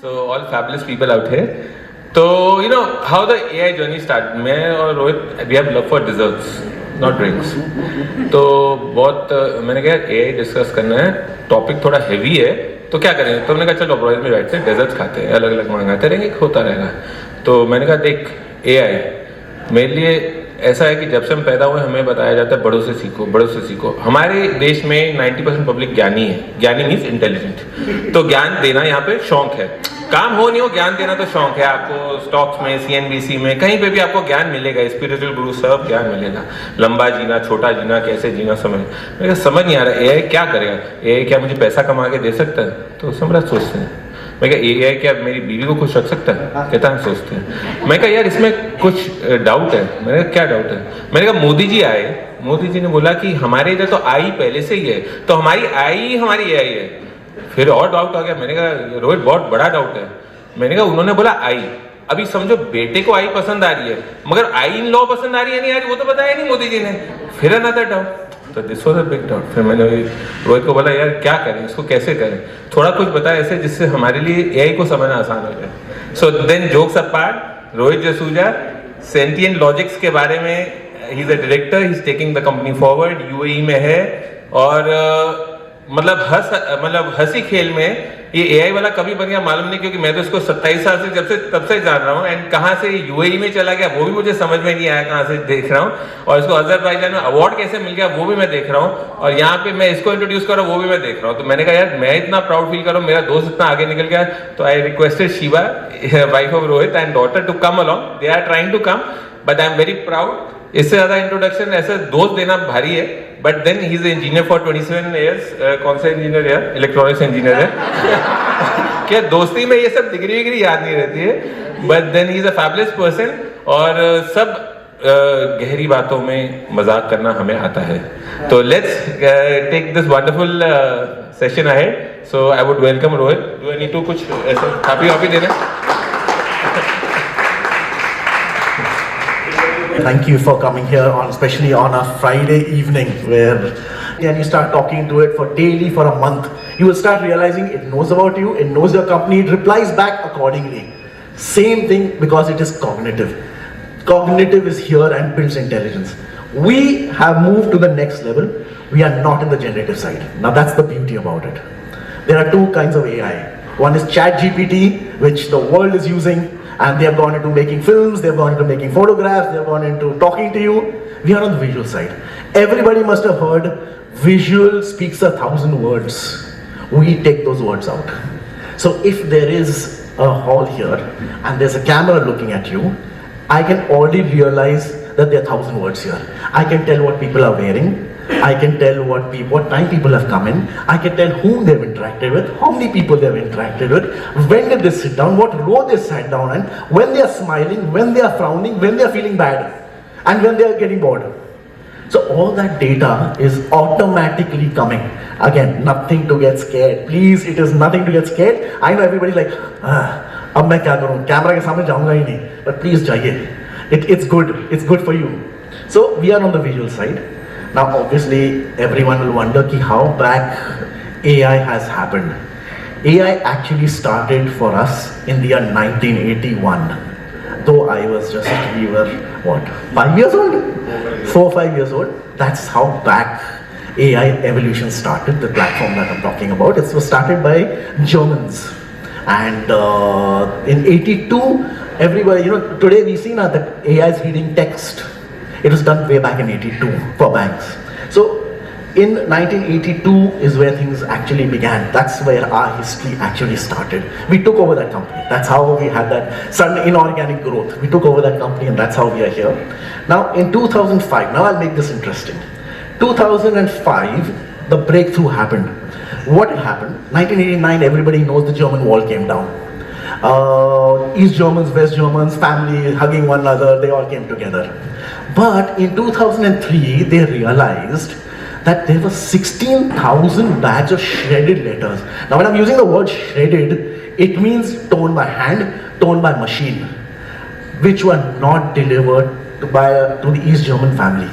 So all fabulous people out here. So you know how the AI journey started. मैं और Rohit we have love for desserts, not drinks. तो बहुत मैंने कहा AI discuss करना है, टॉपिक थोड़ा हैवी है, तो क्या करें? तो मैंने कहा चलो रोहित में बैठते हैं, डेजर्ट्स खाते हैं, अलग अलग मंगाते रहेंगे, होता रहेगा. तो मैंने कहा देख AI मेरे लिए ऐसा है कि जब से हम पैदा हुए हमें बताया जाता है बड़ों से सीखो, बड़ों से सीखो. हमारे देश में 90% पब्लिक ज्ञानी है. ज्ञानी मीन्स इंटेलिजेंट. तो ज्ञान देना यहाँ पे शौक है. काम हो नहीं हो, ज्ञान देना तो शौक है. आपको स्टॉक्स में, CNBC में, कहीं पे भी आपको ज्ञान मिलेगा. स्पिरिचुअल गुरु सब ज्ञान मिलेगा. लंबा जीना, छोटा जीना, कैसे जीना समझ नहीं आ रहा. AI क्या करेगा? AI क्या मुझे पैसा कमा के दे सकता है? तो सम्राट सोचते हैं. मैं कहा AI क्या मेरी बीवी को खुश रख सकता है? कहता है सोचते हैं. मैं कहा यार इसमें कुछ डाउट है. मैंने कहा क्या डाउट है? मैंने कहा मोदी जी आए, मोदी जी ने बोला कि हमारे इधर तो आई पहले से ही है, तो हमारी आई हमारी AI है. फिर और डाउट आ गया. मैंने कहा रोहित बहुत बड़ा डाउट है. मैंने कहा उन्होंने बोला आई, अभी समझो बेटे को आई पसंद आ रही है, मगर आई इन लॉ पसंद आ रही है नहीं आ रही वो तो बताया नहीं मोदी जी ने. फिर अनदर डाउट. तो this was a big doubt. फिर मैंने रोहित को बोला यार क्या करें, इसको कैसे करें, थोड़ा कुछ बता ऐसे जिससे हमारे लिए AI को समझना आसान हो जाए. So then jokes apart, Rohit Jasuja sentient logics के बारे में, he is a director, he is taking the company forward. UAE में है और मतलब हंसी खेल में ये AI वाला कभी बन गया मालूम नहीं, क्योंकि मैं तो इसको 27 साल से तब से जान रहा हूँ. एंड कहाँ से UAE में चला गया वो भी मुझे समझ में नहीं आया, कहाँ से देख रहा हूँ. और इसको अजरबैजान में अवार्ड कैसे मिल गया वो भी मैं देख रहा हूँ. और यहाँ पे मैं इसको इंट्रोड्यूस कर रहा हूँ वो भी मैं देख रहा हूँ. तो मैंने कहा यार मैं इतना प्राउड फील कर रहा हूँ, मेरा दोस्त इतना आगे निकल गया. तो I requested Shiva, wife of Rohit and daughter, to come along. They are trying to come, but I am very proud. इससे ज्यादा इंट्रोडक्शन ऐसे दोस्त देना भारी है. But then he is engineer for 27 years. कौन सा इंजीनियर है? इलेक्ट्रॉनिक्स इंजीनियर है. क्या दोस्ती में ये सब डिग्री याद नहीं रहती है. But then he is a fabulous person. और सब गहरी बातों में मजाक करना हमें आता है. तो let's take this wonderful session ahead. So I would welcome Rohit. Do I need to कुछ ऐसे कॉपी देना? Thank you for coming here especially on a Friday evening where you start talking to it for daily for a month. You will start realizing it knows about you, it knows your company, it replies back accordingly. Same thing because it is cognitive. Cognitive is here and builds intelligence. We have moved to the next level. We are not in the generative side. Now that's the beauty about it. There are two kinds of AI. One is ChatGPT, which the world is using. And they have gone into making films, they have gone into making photographs, they have gone into talking to you. We are on the visual side. Everybody must have heard, visual speaks 1,000 words. We take those words out. So if there is a hall here and there's a camera looking at you, I can already realize that there are 1,000 words here. I can tell what people are wearing. I can tell what time people have come in. I can tell whom they've interacted with, how many people they've interacted with, when did they sit down, what row they sat down in, when they are smiling, when they are frowning, when they are feeling bad, and when they are getting bored. So all that data is automatically coming. Again, nothing to get scared. Please, it is nothing to get scared. I know everybody's like, अब मैं क्या करूँ? Camera के सामने जाऊँगा ही नहीं. But please जाइए. It's good. It's good for you. So we are on the visual side. Now obviously everyone will wonder ki how back AI has happened. AI actually started for us in the year 1981. Though we were what, 5 years old? 4 or 5 years old. That's how back AI evolution started, the platform that I'm talking about. It was started by Germans. And in 82, everybody, today we see now that AI is reading text. It was done way back in 82 for banks. So in 1982 is where things actually began. That's where our history actually started. We took over that company. That's how we had that sudden inorganic growth. We took over that company and that's how we are here. Now in 2005, now I'll make this interesting. 2005, the breakthrough happened. What happened? 1989, everybody knows the German wall came down. East Germans, West Germans, family hugging one another, they all came together. But in 2003, they realized that there were 16,000 bags of shredded letters. Now when I'm using the word shredded, it means torn by hand, torn by machine, which were not delivered to the East German family.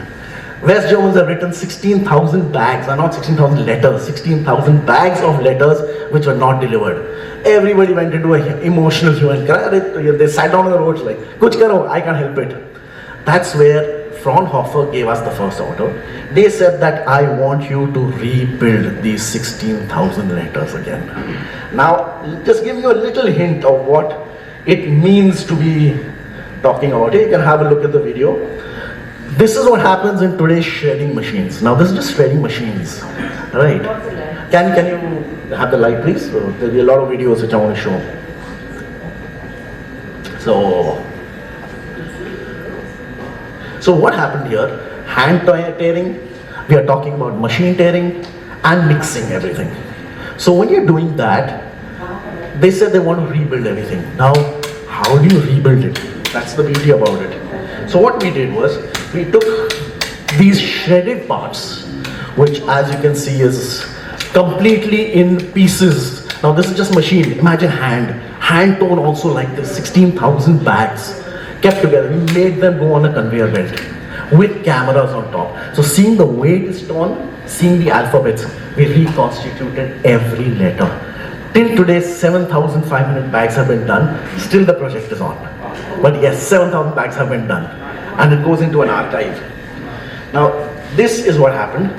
West Germans have written 16,000 bags, not 16,000 letters, 16,000 bags of letters which were not delivered. Everybody went into an emotional human cry. They sat down on the roads like, "Kuch karo, I can't help it." That's where Fraunhofer gave us the first order. They said that I want you to rebuild these 16,000 letters again. Now, just give you a little hint of what it means to be talking about it. You can have a look at the video. This is what happens in today's shredding machines. Now, this is just shredding machines, right? Can you have the light, please? So, there'll be a lot of videos which I want to show. So what happened here? Hand tearing, we are talking about machine tearing and mixing everything. So when you're doing that, they said they want to rebuild everything. Now, how do you rebuild it? That's the beauty about it. So what we did was, we took these shredded parts, which as you can see is completely in pieces. Now this is just machine, imagine hand torn also like this, 16,000 bags. Kept together, we made them go on a conveyor belt with cameras on top. So seeing the way it is torn, seeing the alphabets, we reconstituted every letter. Till today, 7,500 bags have been done. Still the project is on. But yes, 7,000 bags have been done. And it goes into an archive. Now, this is what happened.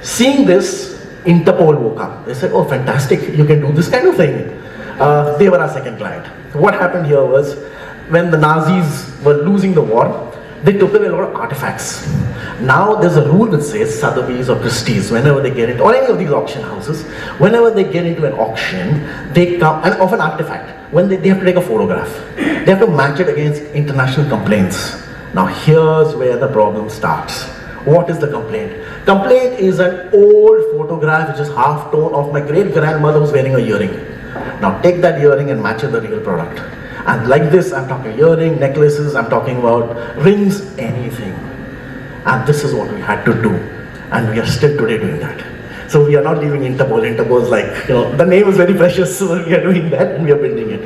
Seeing this, Interpol woke up. They said, "Oh, fantastic, you can do this kind of thing." They were our second client. What happened here was, when the Nazis were losing the war, they took away a lot of artifacts. Now there's a rule that says Sotheby's or Christie's, whenever they get into, or any of these auction houses, whenever they get into an auction, they come, and of an artifact, when they have to take a photograph. They have to match it against international complaints. Now here's where the problem starts. What is the complaint? Complaint is an old photograph which is half torn of my great-grandmother who's wearing a earring. Now take that earring and match it with the real product. And like this, I'm talking earring, necklaces, I'm talking about rings, anything. And this is what we had to do. And we are still today doing that. So we are not leaving Interpol. Interpol is like, the name is very precious, so we are doing that and we are building it.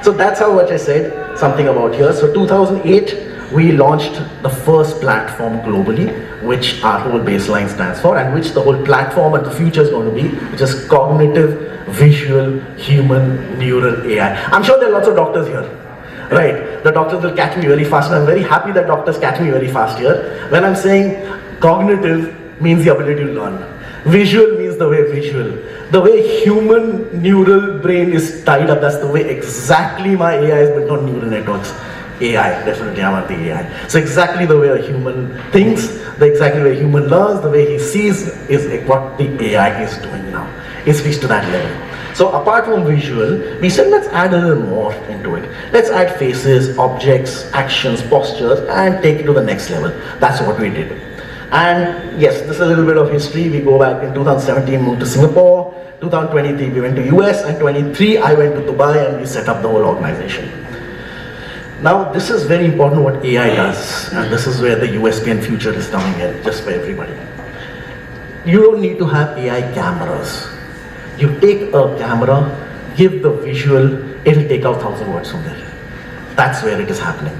So that's how what I said, something about here. So 2008, we launched the first platform globally, which our whole baseline stands for, and which the whole platform and the future is going to be, which is cognitive, visual, human, neural AI. I'm sure there are lots of doctors here, right? The doctors will catch me very fast, and I'm very happy that doctors catch me very fast here. When I'm saying cognitive means the ability to learn. Visual means the way visual. The way human neural brain is tied up, that's the way exactly my AI is built on neural networks. AI, definitely I want the AI. So exactly the way a human thinks, the exactly way a human learns, the way he sees is what the AI is doing now. It's reached to that level. So apart from visual, we said let's add a little more into it. Let's add faces, objects, actions, postures, and take it to the next level. That's what we did. And yes, this is a little bit of history. We go back in 2017, moved to Singapore. 2023, we went to US, and 23, I went to Dubai, and we set up the whole organization. Now, this is very important what AI does, and this is where the USP and future is coming in, just for everybody. You don't need to have AI cameras. You take a camera, give the visual, it'll take out 1,000 words from there. That's where it is happening.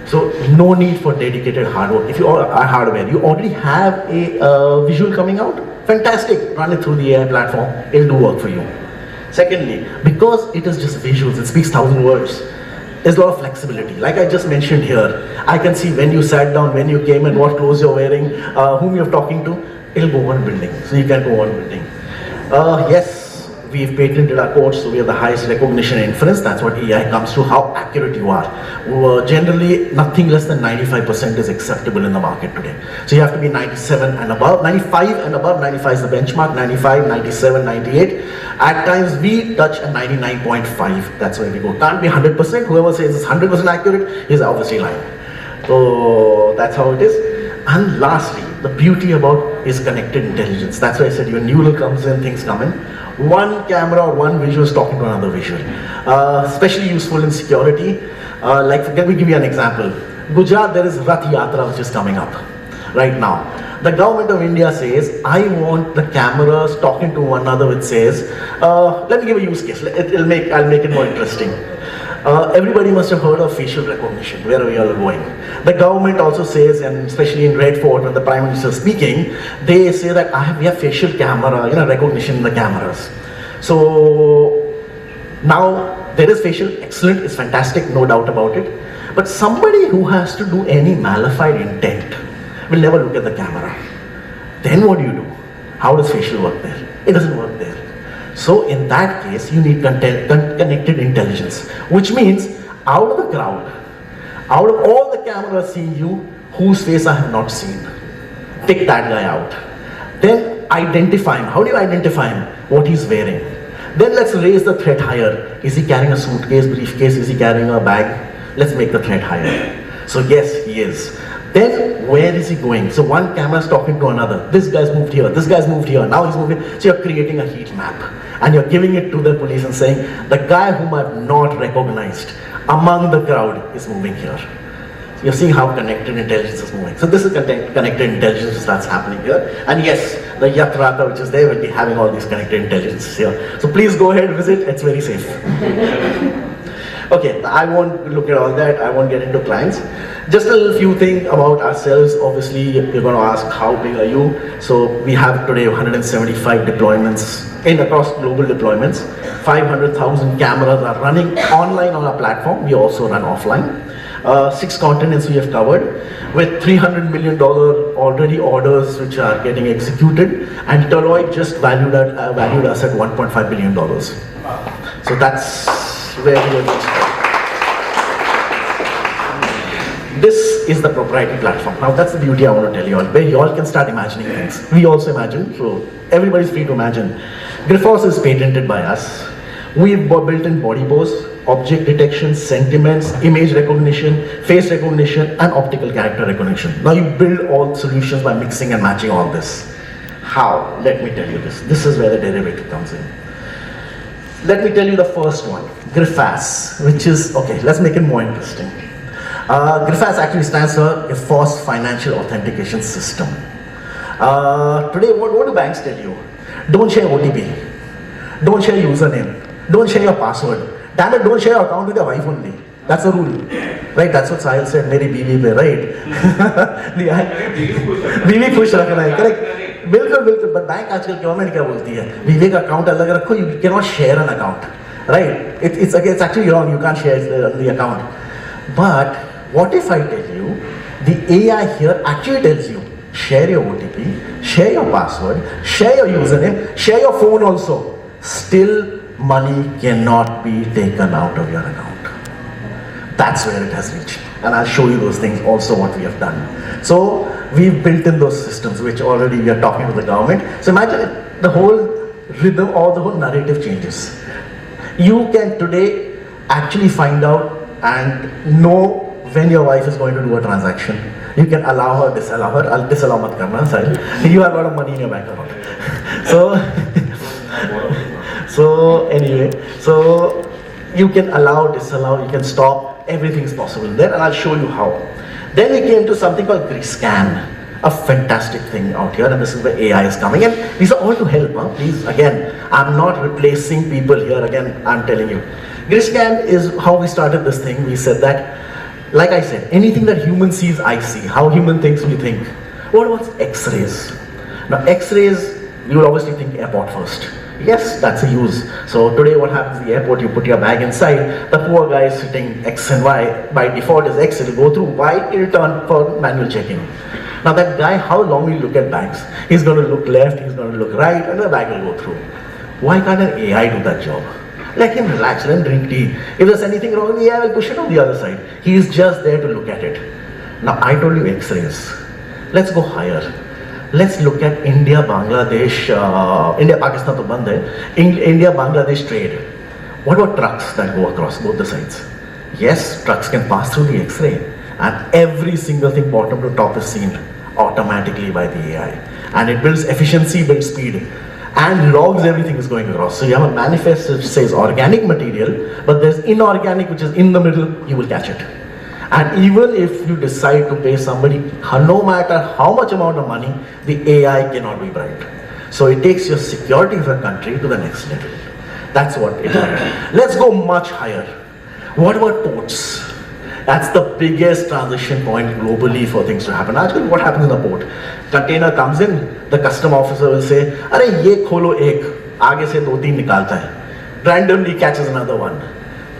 So, no need for dedicated hardware. If you already have a visual coming out, fantastic, run it through the AI platform, it'll do work for you. Secondly, because it is just visuals, it speaks 1,000 words, there's a lot of flexibility. Like I just mentioned here, I can see when you sat down, when you came in, what clothes you're wearing, whom you're talking to, it'll go on building. So you can go on building. Yes, we've patented our codes, so we have the highest recognition inference. That's what AI comes to, how accurate you are. Generally, nothing less than 95% is acceptable in the market today. So you have to be 97 and above, 95 and above. 95 is the benchmark, 95, 97, 98. At times we touch a 99.5, that's where we go. Can't be 100%, whoever says it's 100% accurate is obviously lying. So that's how it is. And lastly, the beauty about is connected intelligence. That's why I said your neural comes in, things come in. One camera or one visual is talking to another visual. Especially useful in security. Let me give you an example. Gujarat, there is Rath Yatra which is coming up right now. The government of India says, I want the cameras talking to one another which says, let me give a use case. I'll make it more interesting. Everybody must have heard of facial recognition, where we are going. The government also says, and especially in Red Fort, when the Prime Minister is speaking, they say that we have facial camera, recognition in the cameras. So now there is facial, excellent, it's fantastic, no doubt about it. But somebody who has to do any malified intent will never look at the camera. Then what do? How does facial work there? It doesn't work there. So in that case, you need connected intelligence, which means out of the crowd, out of all the cameras seeing you, whose face I have not seen, pick that guy out. Then identify him. How do you identify him? What he's wearing. Then let's raise the threat higher. Is he carrying a suitcase, briefcase? Is he carrying a bag? Let's make the threat higher. So yes, he is. Then where is he going? So one camera is talking to another. This guy's moved here, this guy's moved here, now he's moving. So you're creating a heat map and you're giving it to the police and saying, the guy whom I've not recognized among the crowd is moving here. So you're seeing how connected intelligence is moving. So this is connected intelligence that's happening here. And yes, the Yatrata which is there will be having all these connected intelligences here. So please go ahead, visit, it's very safe. Okay, I won't look at all that, I won't get into clients. Just a little few things about ourselves. Obviously, you're going to ask how big are you? So we have today 175 deployments across global deployments. 500,000 cameras are running online on our platform. We also run offline. 6 continents we have covered with $300 million already orders which are getting executed, and Deloitte just valued us at $1.5 billion. So that's where we are. This is the proprietary platform. Now that's the beauty I want to tell you all, where you all can start imagining things. We also imagine, so everybody's free to imagine. Grifols is patented by us. We've built in body pose, object detection, sentiments, image recognition, face recognition, and optical character recognition. Now you build all solutions by mixing and matching all this. How? Let me tell you this. This is where the derivative comes in. Let me tell you the first one, GRIFAS, which is, okay, let's make it more interesting. GRIFAS actually stands for Enforced Financial Authentication System. Today, what do banks tell you? Don't share OTP. Don't share username. Don't share your password. Damn it, don't share your account with your wife only. That's the rule. Right, that's what Sahil said, Meri BV pe, right? BV push rakhna hai, correct? बिल्कुल but bank आजकल government क्या बोलती है, विवेक account अलग रखो, you cannot share an account, right? It's actually wrong, you can't share the account. But what if I tell you, the AI here actually tells you, share your OTP, share your password, share your username, share your phone also. Still, money cannot be taken out of your account. That's where it has reached. And I'll show you those things also what we have done. So we've built in those systems which already we are talking to the government. So imagine the whole rhythm or the whole narrative changes. You can today actually find out and know when your wife is going to do a transaction. You can allow her, disallow her. I'll disallow mat karna, sorry. You have a lot of money in your bank account. So anyway, so you can allow, disallow, you can stop. Everything is possible there, and I'll show you how. Then we came to something called GRISCAN, a fantastic thing out here, and this is where AI is coming. And these are all to help, please. Again, I'm not replacing people here. Again, I'm telling you. GRISCAN is how we started this thing. We said that, like I said, anything that human sees, I see. How human thinks, we think. What about X-rays? Now, X-rays, you will obviously think airport first. Yes, that's a use. So today what happens at the airport, you put your bag inside, the poor guy is sitting X and Y, by default is X, it will go through, Y it will turn for manual checking. Now that guy, how long will he look at bags? He's going to look left, he's going to look right, and the bag will go through. Why can't an AI do that job? Let him relax, let him drink tea. If there's anything wrong, the AI will push it on the other side. He is just there to look at it. Now I told you X-rays. Let's go higher. Let's look at India, Bangladesh, India, Pakistan to band hai. India, Bangladesh trade. What about trucks that go across both the sides? Yes, trucks can pass through the X-ray, and every single thing bottom to top is seen automatically by the AI. And it builds efficiency, builds speed, and logs everything is going across. So you have a manifest which says organic material, but there's inorganic which is in the middle, you will catch it. And even if you decide to pay somebody, no matter how much amount of money, the AI cannot be bribed. So it takes your security of your country to the next level. That's what it is. Let's go much higher. What about ports? That's the biggest transition point globally for things to happen. Actually, what happens in the port? Container comes in, the custom officer will say, "Arey ye kholo ek, aage se do teen nikalta hai." Randomly catches another one.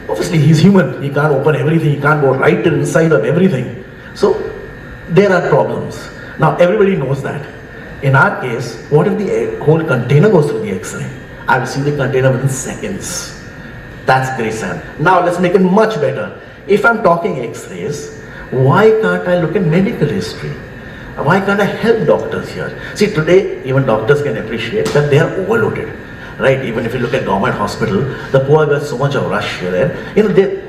Obviously, he's human. He can't open everything. He can't go right to the inside of everything. So there are problems. Now everybody knows that. In our case, what if the whole container goes through the X-ray? I will see the container within seconds. That's great, Sam. Now let's make it much better. If I'm talking X-rays, why can't I look at medical history? Why can't I help doctors here? See, today even doctors can appreciate that they are overloaded, right? Even if you look at government hospital, the poor gets so much of rush here and there. The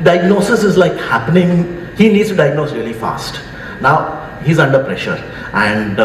diagnosis is like happening. He needs to diagnose really fast. Now he's under pressure, and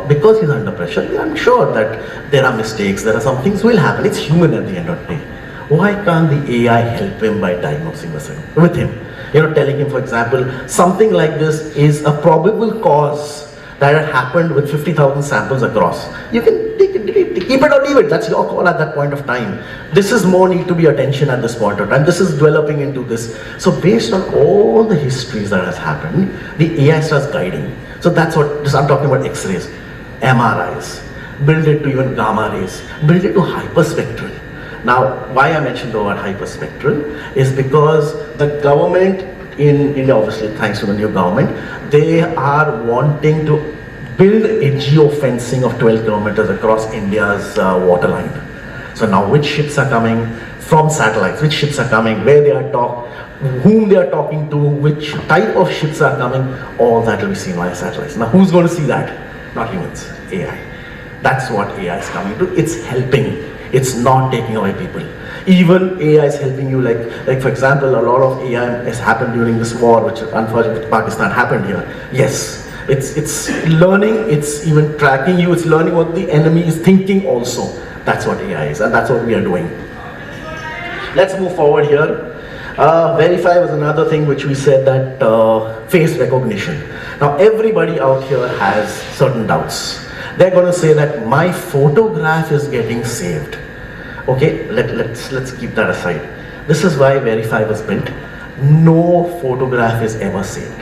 because he's under pressure, I'm sure that there are mistakes. There are some things will happen. It's human at the end of the day. Why can't the AI help him by diagnosing with him? Telling him, for example, something like this is a probable cause that had happened with 50,000 samples across. You can keep it or leave it. That's your call at that point of time. This is more need to be attention at this point of time. This is developing into this. So based on all the histories that has happened, the AI starts guiding. So that's what I'm talking about. X-rays, MRIs, build it to even gamma rays, build it to hyperspectral. Now, why I mentioned the word hyperspectral is because the government in India, obviously thanks to the new government, they are wanting to build a geofencing of 12 kilometers across India's waterline. So now which ships are coming from satellites, which ships are coming, where they are whom they are talking to, which type of ships are coming, all that will be seen via satellites. Now who's going to see that? Not humans, AI. That's what AI is coming to. It's helping. It's not taking away people. Even AI is helping you, like for example, a lot of AI has happened during this war, which unfortunately with Pakistan happened here. Yes, it's learning, it's even tracking you, it's learning what the enemy is thinking also. That's what AI is, and that's what we are doing. Let's move forward here. Verify was another thing which we said that face recognition. Now everybody out here has certain doubts. They're going to say that my photograph is getting saved. Okay, let's keep that aside. This is why Verify was built. No photograph is ever saved.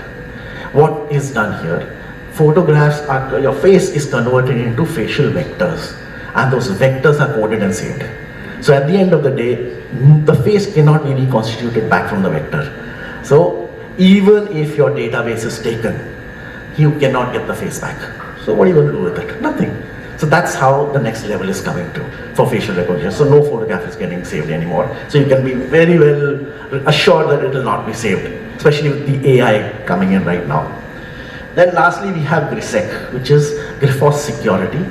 What is done here? Photographs are, your face is converted into facial vectors, and those vectors are coded and saved. So at the end of the day, the face cannot be reconstituted back from the vector. So even if your database is taken, you cannot get the face back. So what are you going to do with it? Nothing. So that's how the next level is coming to for facial recognition. So no photograph is getting saved anymore. So you can be very well assured that it will not be saved, especially with the AI coming in right now. Then lastly, we have GRISEC, which is Grifoss Security.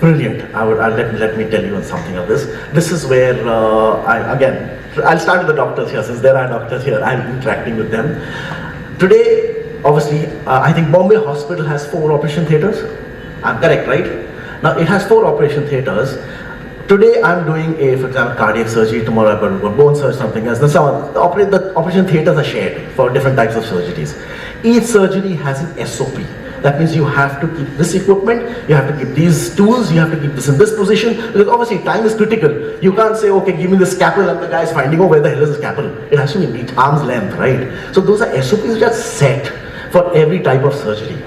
Brilliant. Let me tell you something of this. This is where, I'll start with the doctors here, since there are doctors here, I'm interacting with them. Today, obviously, I think Bombay Hospital has 4 operation theatres. I'm correct, right? Now, it has 4 operation theatres. Today, I'm doing for example, cardiac surgery. Tomorrow, I've got to go bone surgery, something else. Then the operation theatres are shared for different types of surgeries. Each surgery has an SOP. That means you have to keep this equipment, you have to keep these tools, you have to keep this in this position, because obviously time is critical. You can't say, okay, give me the scalpel, and the guy is finding, oh, where the hell is the scalpel? It has to be at arm's length, right? So those are SOPs which are set for every type of surgery.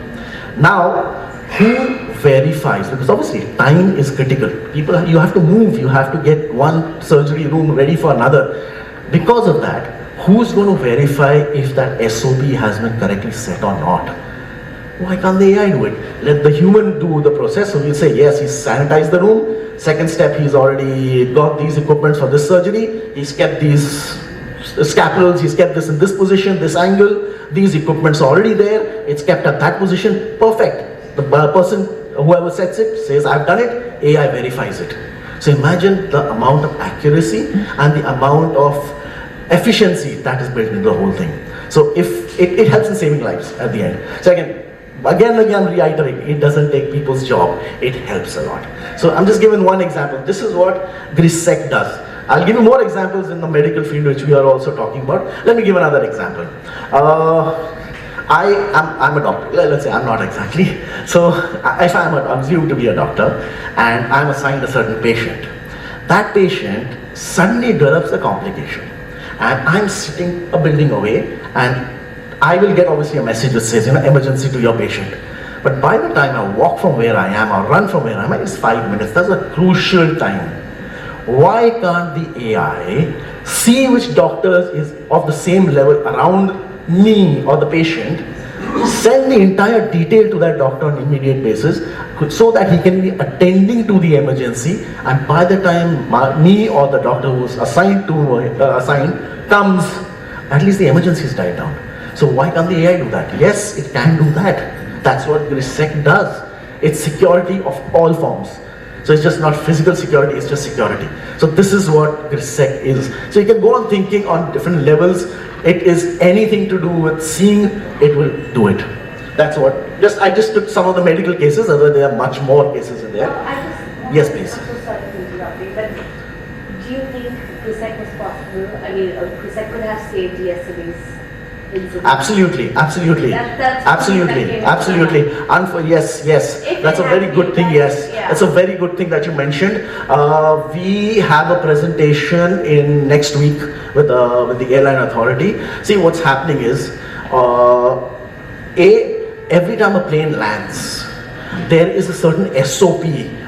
Now, who verifies? Because obviously time is critical. People, you have to move, you have to get one surgery room ready for another. Because of that, who's going to verify if that SOP has been correctly set or not? Why can't the AI do it? Let the human do the process. So we'll say, yes, he's sanitized the room. Second step, he's already got these equipments for this surgery. He's kept these scalpels, he's kept this in this position, this angle. These equipments are already there. It's kept at that position. Perfect. The person, whoever sets it, says, I've done it. AI verifies it. So imagine the amount of accuracy and the amount of efficiency that is built into the whole thing. So if it helps in saving lives at the end. So again, reiterating, it doesn't take people's job, it helps a lot. So I'm just giving one example. This is what GRISEC does. I'll give you more examples in the medical field, which we are also talking about. Let me give another example. I'm a doctor. Let's say I'm not exactly. So if I'm assumed to be a doctor and I'm assigned a certain patient, that patient suddenly develops a complication. and I'm sitting a building away, and I will get obviously a message that says, emergency to your patient. But by the time I walk from where I am or run from where I am, it's 5 minutes. That's a crucial time. Why can't the AI see which doctors is of the same level around me or the patient, send the entire detail to that doctor on an immediate basis so that he can be attending to the emergency, and by the time me or the doctor who's assigned comes, at least the emergency is died down. So why can't the AI do that? Yes, it can do that. That's what GRISEC does. It's security of all forms. So it's just not physical security, it's just security. So this is what GRISEC is. So you can go on thinking on different levels. It is anything to do with seeing, it will do it. That's what, I just took some of the medical cases, although there are much more cases in there. Yes, please. I'm so sorry to interrupt you, but do you think GRISEC was possible? I mean, GRISEC could have saved yesterday's incident. Absolutely. That's Absolutely. Yes. That's a very good thing. Yes, that's a very good thing that you mentioned. We have a presentation in next week with the airline authority. See, what's happening is, every time a plane lands, there is a certain SOP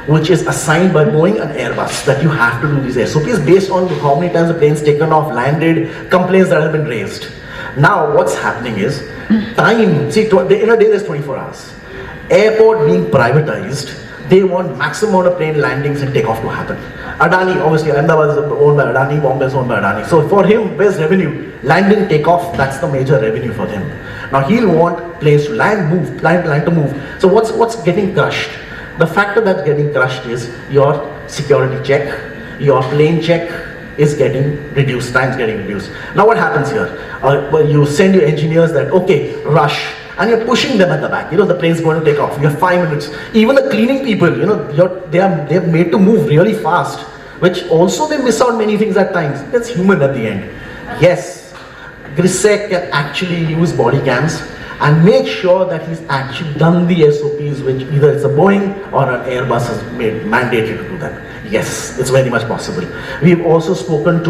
which is assigned by Boeing and Airbus that you have to do these SOPs based on how many times the plane's taken off, landed, complaints that have been raised. Now what's happening is time, see, in a day there's 24 hours. Airport being privatized, they want maximum amount of plane landings and takeoff to happen. Adani, obviously Ahmedabad is owned by Adani, Bombay is owned by Adani. So for him, where's revenue? Landing, takeoff, that's the major revenue for him. Now he'll want planes to land, move, land to move. So what's getting crushed? The factor that's getting crushed is your security check, your plane check is getting reduced, time's getting reduced. Now what happens here? Well, you send your engineers that, okay, rush, and you're pushing them at the back. The plane's going to take off. You have 5 minutes. Even the cleaning people, they're made to move really fast, which also they miss out many things at times. That's human at the end. Yes, GRISEC can actually use body cams and make sure that he's actually done the SOPs, which either it's a Boeing or an Airbus has made mandated to do that. Yes, it's very much possible. We've also spoken to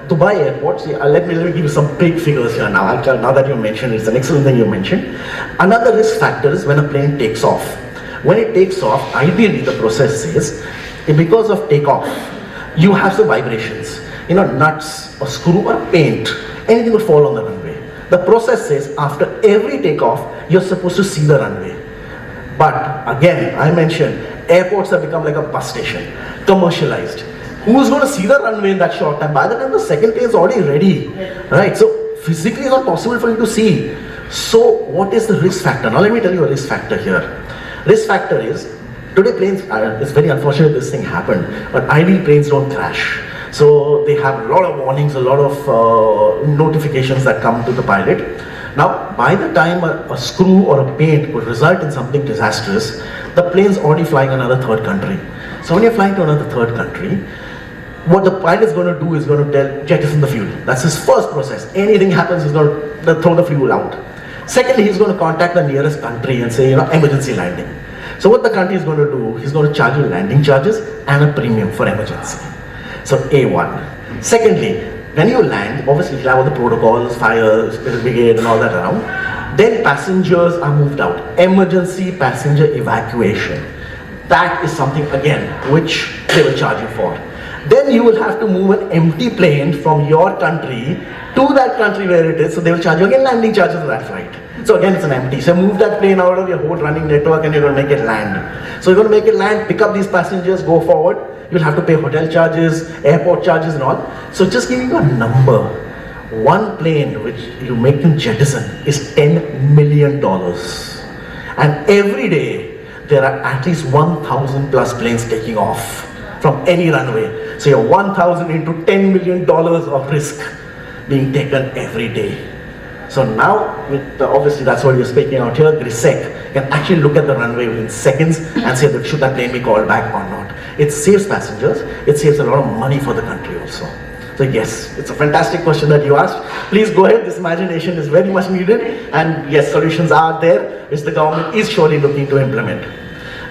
Dubai Airport. See, let me give you some big figures here now. Now that you mentioned, it's an excellent thing you mentioned. Another risk factor is when a plane takes off. When it takes off, ideally the process says, because of takeoff, you have some vibrations. Nuts or screw or paint, anything will fall on the runway. The process says after every takeoff, you're supposed to see the runway. But again, I mentioned, airports have become like a bus station, commercialized. Who's going to see the runway in that short time? By the time the second plane is already ready, right? So physically it's not possible for you to see. So what is the risk factor? Now let me tell you a risk factor here. Risk factor is, today planes, it's very unfortunate this thing happened, but ideally planes don't crash. So they have a lot of warnings, a lot of notifications that come to the pilot. Now, by the time a screw or a paint could result in something disastrous, the plane's already flying another third country. So when you're flying to another third country, what the pilot's going to do is going to tell, jettison the fuel. That's his first process. Anything happens, he's going to throw the fuel out. Secondly, he's going to contact the nearest country and say, emergency landing. So what the country is going to do, he's going to charge you landing charges and a premium for emergency. So A1. Secondly, when you land, obviously you'll have all the protocols, fire, spirit brigade and all that around. Then passengers are moved out. Emergency passenger evacuation. That is something, again, which they will charge you for. Then you will have to move an empty plane from your country to that country where it is. So they will charge you again landing charges for that flight. So again, it's an empty. So move that plane out of your whole running network and you're going to make it land. So you're going to make it land, pick up these passengers, go forward. You'll have to pay hotel charges, airport charges and all. So just giving you a number, one plane which you make them jettison is $10 million. And every day, there are at least 1,000 plus planes taking off from any runway. So you're 1,000 into $10 million of risk being taken every day. So now, with obviously that's what you're speaking out here, GRISEC can actually look at the runway within seconds and say that should that plane be called back or not. It saves passengers, it saves a lot of money for the country also. So yes, it's a fantastic question that you asked. Please go ahead, this imagination is very much needed, and yes, solutions are there, which the government is surely looking to implement.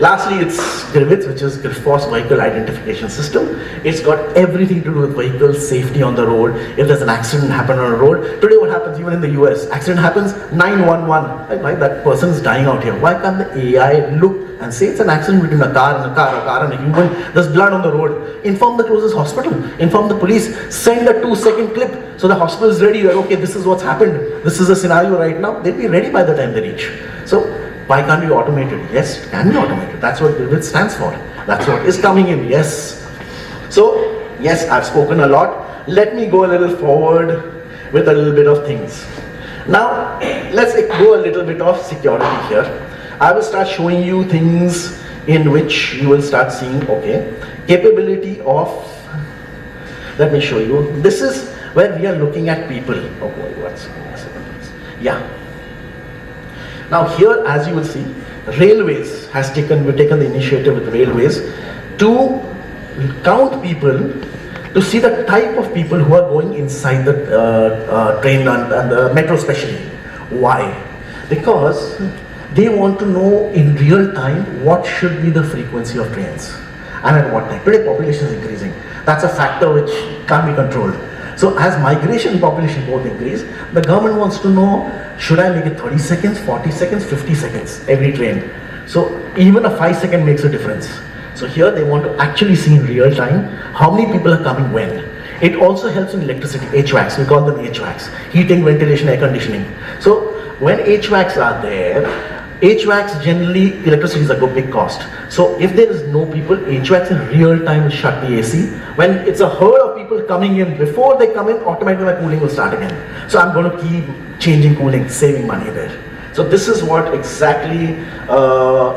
Lastly, it's GRIVITS, which is Grifols Vehicle Identification System. It's got everything to do with vehicle safety on the road. If there's an accident happen on a road, today what happens even in the US, accident happens, 911, right? That person is dying out here. Why can't the AI look and say it's an accident between a car and a human, there's blood on the road. Inform the closest hospital, inform the police, send a 2-second clip so the hospital is ready, that okay, this is what's happened, this is the scenario right now, they'll be ready by the time they reach. So why can't we automate it? Yes, it can be automated. That's what GRIVIT stands for. That's what is coming in, yes. So, yes, I've spoken a lot. Let me go a little forward with a little bit of things. Now, let's go a little bit of security here. I will start showing you things in which you will start seeing, okay, capability of, let me show you. This is where we are looking at people. Oh boy, what's, yeah. Now here, as you will see, Railways has taken the initiative with Railways to count people, to see the type of people who are going inside the train and the metro especially. Why? Because they want to know in real time what should be the frequency of trains and at what time. Today population is increasing. That's a factor which can't be controlled. So as migration and population both increase, the government wants to know, should I make it 30 seconds, 40 seconds, 50 seconds, every train. So even a 5-second makes a difference. So here they want to actually see in real time how many people are coming when. It also helps in electricity, HVACs, we call them HVACs, heating, ventilation, air conditioning. So when HVACs are there, HVACs generally, electricity is a big cost. So if there is no people, HVACs in real time will shut the AC. When it's a herd of people coming in, before they come in, automatically my cooling will start again. So I'm going to keep changing cooling, saving money there. So this is what exactly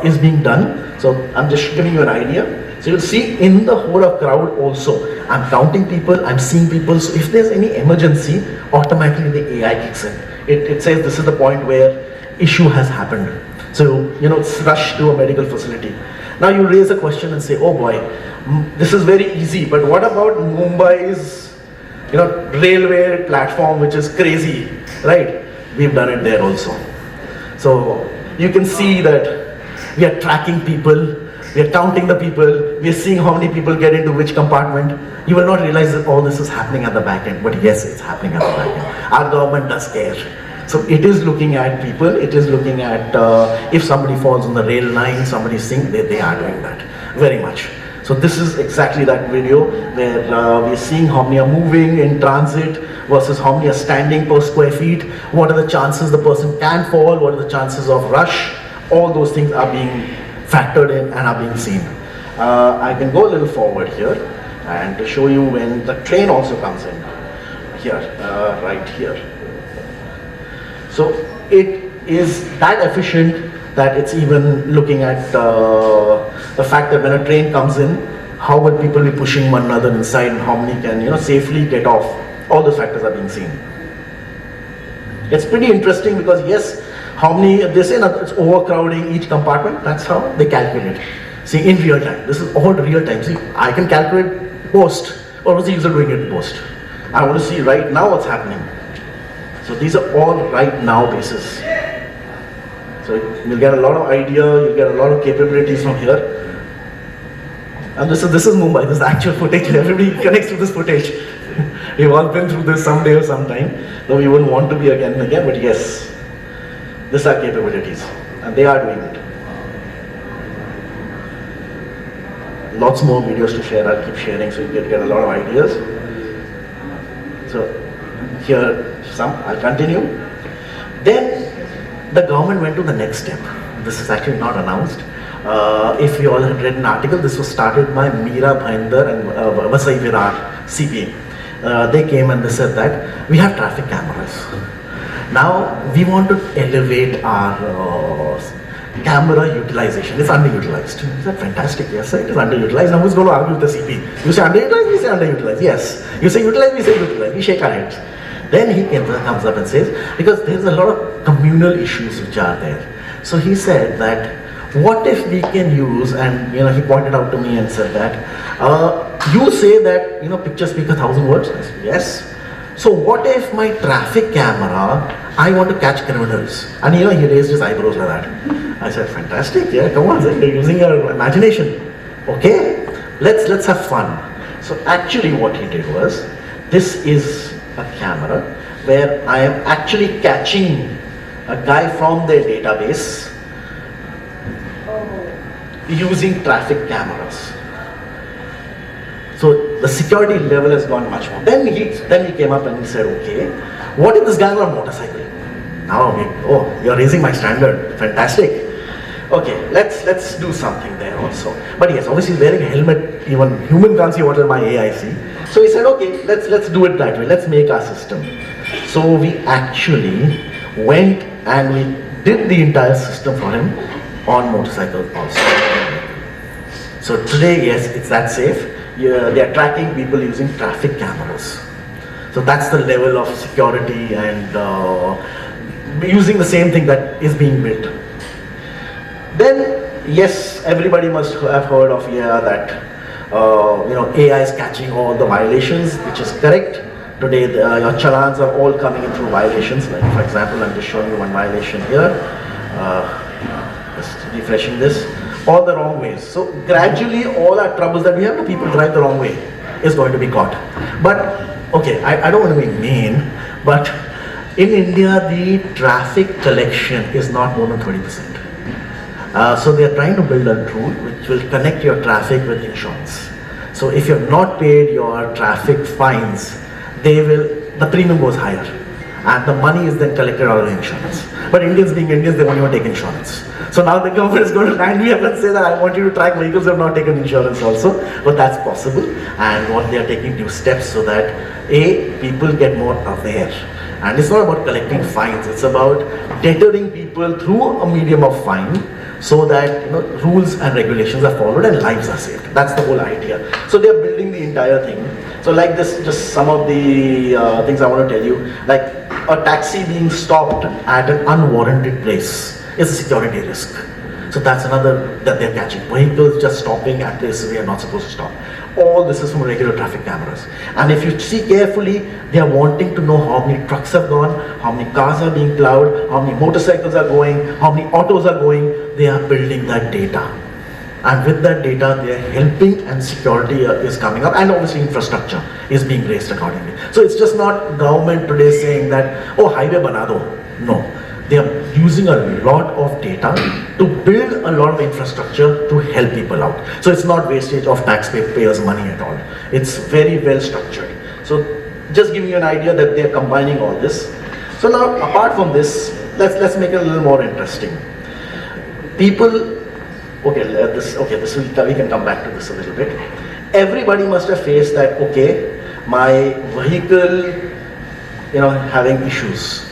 is being done. So I'm just giving you an idea. So you'll see in the whole of crowd also, I'm counting people, I'm seeing people. So if there's any emergency, automatically the AI kicks in. It says this is the point where issue has happened. So, you know, it's rushed to a medical facility. Now you raise a question and say, oh boy, this is very easy, but what about Mumbai's, you know, railway platform, which is crazy, right? We've done it there also. So you can see that we are tracking people, we are counting the people, we are seeing how many people get into which compartment. You will not realize that all this is happening at the back end, but yes, it's happening at the back end. Our government does care. So it is looking at people, it is looking at if somebody falls on the rail line, somebody sinks, they are doing that, very much. So this is exactly that video where we are seeing how many are moving in transit versus how many are standing per square feet, what are the chances the person can fall, what are the chances of rush, all those things are being factored in and are being seen. I can go a little forward here and to show you when the train also comes in, here, right here. So it is that efficient that it's even looking at the fact that when a train comes in, how will people be pushing one another inside and how many can, you know, safely get off. All those factors are being seen. It's pretty interesting because yes, how many, they say it's overcrowding each compartment, that's how they calculate. See, in real time, this is all real time. See, I can calculate post, or was the user doing it post? I want to see right now what's happening. So these are all right now basis. So you'll get a lot of idea, you'll get a lot of capabilities from here. And this is Mumbai, this is actual footage, everybody connects to this footage. We've all been through this someday or sometime, though we wouldn't want to be again and again, but yes, these are capabilities, and they are doing it. Lots more videos to share, I'll keep sharing so you can get a lot of ideas. So here, I'll continue. Then the government went to the next step. This is actually not announced. If you all had read an article, this was started by Meera Bhainder and Vasai Virar, CPA. They came and they said that we have traffic cameras. Now we want to elevate our camera utilization. It's underutilized. Is that fantastic? Yes, it is underutilized. Now who's going to argue with the CP? You say underutilized, we say underutilized. Yes. You say utilized, we say utilized. We shake our heads. Then he comes up and says, because there's a lot of communal issues which are there. So he said that, what if we can use, and you know, he pointed out to me and said that, you say that, you know, pictures speak 1,000 words. I said, yes. So what if my traffic camera, I want to catch criminals? And he raised his eyebrows like that. I said, fantastic, yeah, come on, you're using your imagination. Okay, let's have fun. So actually what he did was, this is a camera where I am actually catching a guy from their database using traffic cameras. So the security level has gone much more. Then he came up and he said, okay, what if this guy on a motorcycle? Now, you're raising my standard. Fantastic. Okay, let's do something there also. But yes, obviously he's wearing a helmet. Even human can't see what will my AI see. So he said, okay, let's do it that way. Let's make our system. So we actually went and we did the entire system for him on motorcycles also. So today, yes, it's that safe. They are tracking people using traffic cameras. So that's the level of security and using the same thing that is being built. Then, yes, everybody must have heard of that AI is catching all the violations, which is correct. Today, your challans are all coming in through violations. Like, for example, I'm just showing you one violation here. Just refreshing this. All the wrong ways. So gradually, all our troubles that we have, the people drive the wrong way, is going to be caught. But okay, I don't want to be mean, but in India, the traffic collection is not more than 20%. So they are trying to build a rule which will connect your traffic with insurance. So if you have not paid your traffic fines, the premium goes higher, and the money is then collected out of the insurance. But Indians being Indians, they won't even take insurance. So now the government is going to land me up and say that I want you to track vehicles who have not taken insurance also. But that's possible, and what they are taking new steps so that people get more aware. And it's not about collecting fines, it's about deterring people through a medium of fine so that rules and regulations are followed and lives are saved. That's the whole idea. So they are building the entire thing. So like this, just some of the things I want to tell you. Like a taxi being stopped at an unwarranted place is a security risk. So that's another that they're catching. Vehicles just stopping at places we are not supposed to stop. All this is from regular traffic cameras. And if you see carefully, they are wanting to know how many trucks have gone, how many cars are being plowed, how many motorcycles are going, how many autos are going. They are building that data. And with that data, they are helping, and security is coming up, and obviously infrastructure is being raised accordingly. So it's just not government today saying that, oh, highway bana do. No. They are using a lot of data to build a lot of infrastructure to help people out. So it's not wastage of taxpayers' money at all. It's very well structured. So just giving you an idea that they are combining all this. So now, apart from this, let's make it a little more interesting. People, we can come back to this a little bit. Everybody must have faced that. Okay, my vehicle, having issues.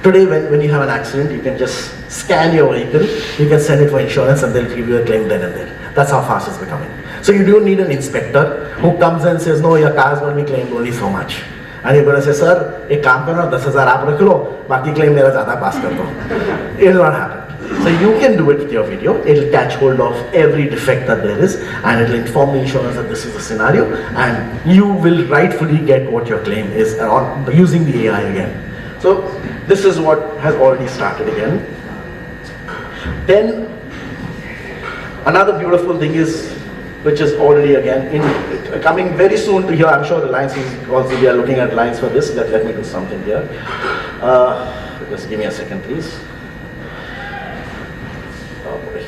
Today, when you have an accident, you can just scan your vehicle, you can send it for insurance, and they'll give you a claim then and there. That's how fast it's becoming. So you don't need an inspector who comes and says, no, your car is going to be claimed only so much. And you're going to say, sir, ek kaam karo, 10,000 aap rakh lo, baki claim mera zyada pass kar do. It will not happen. So you can do it with your video. It'll catch hold of every defect that there is, and it'll inform the insurance that this is the scenario, and you will rightfully get what your claim is on using the AI again. So this is what has already started again. Then another beautiful thing is, which is already again coming very soon to here. I'm sure Reliance is also, we are looking at lines for this. Let me do something here. Just give me a second, please. Oh boy.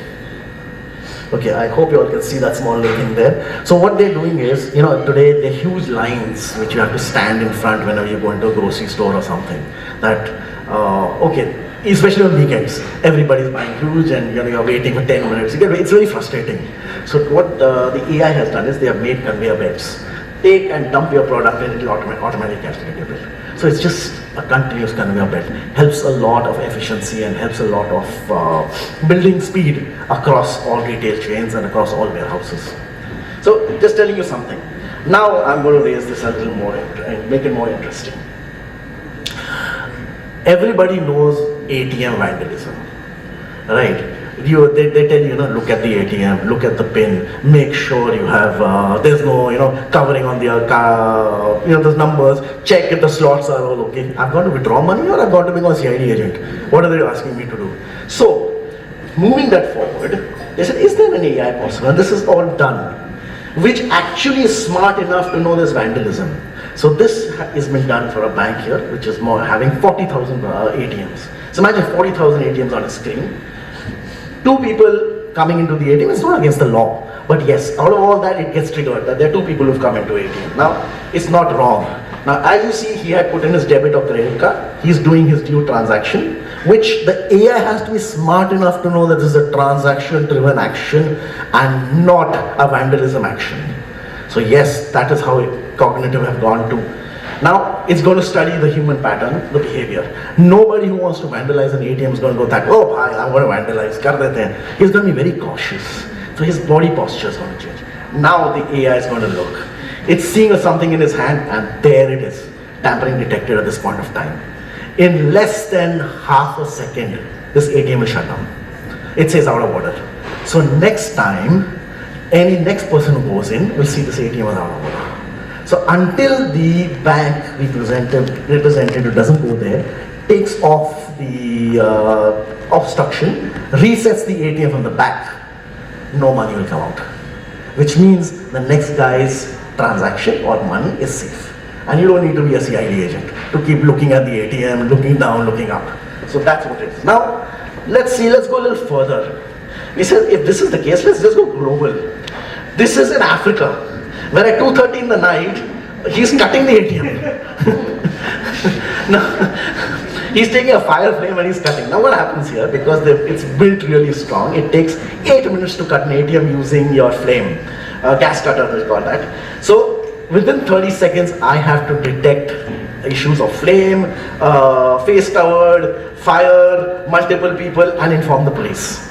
Okay, I hope you all can see that small little thing there. So what they're doing is, today the huge lines which you have to stand in front whenever you go into a grocery store or something. That, especially on weekends, everybody's buying huge and you're waiting for 10 minutes. It's very frustrating. So what the AI has done is they have made conveyor belts. Take and dump your product and it will automatically calculate your bill. So it's just a continuous conveyor belt. Helps a lot of efficiency and helps a lot of building speed across all retail chains and across all warehouses. So just telling you something. Now I'm going to raise this a little more and make it more interesting. Everybody knows ATM vandalism, right? They tell you, look at the ATM, look at the pin, make sure you have, there's no, covering on the, those numbers, check if the slots are all okay. I've got to withdraw money or I've got to become a CID agent. What are they asking me to do? So, moving that forward, they said, is there an AI possible? And this is all done, which actually is smart enough to know there's vandalism. So this has been done for a bank here, which is having 40,000 ATMs. So imagine 40,000 ATMs on a screen. Two people coming into the ATM, it's not against the law. But yes, out of all that, it gets triggered that there are two people who've come into ATM. Now, it's not wrong. Now, as you see, he had put in his debit or credit card. He's doing his due transaction, which the AI has to be smart enough to know that this is a transaction-driven action and not a vandalism action. So yes, that is how cognitive have gone to. Now, it's going to study the human pattern, the behavior. Nobody who wants to vandalize an ATM is going to go that, oh, I'm going to vandalize, kar dete hain. He's going to be very cautious. So his body posture is going to change. Now the AI is going to look. It's seeing something in his hand and there it is. Tampering detected at this point of time. In less than half a second, this ATM will shut down. It says out of order. So next time, any next person who goes in will see this ATM as out of order. So until the bank representative doesn't go there, takes off the obstruction, resets the ATM from the back, no money will come out. Which means the next guy's transaction or money is safe. And you don't need to be a CID agent to keep looking at the ATM, looking down, looking up. So that's what it is. Now, let's go a little further. He said, if this is the case, let's just go global. This is in Africa, where at 2:30 in the night, he's cutting the ATM. Now, he's taking a fire flame and he's cutting. Now what happens here, because it's built really strong, it takes 8 minutes to cut an ATM using your flame. Gas cutter, they call that. So within 30 seconds, I have to detect issues of flame, face covered, fire, multiple people, and inform the police.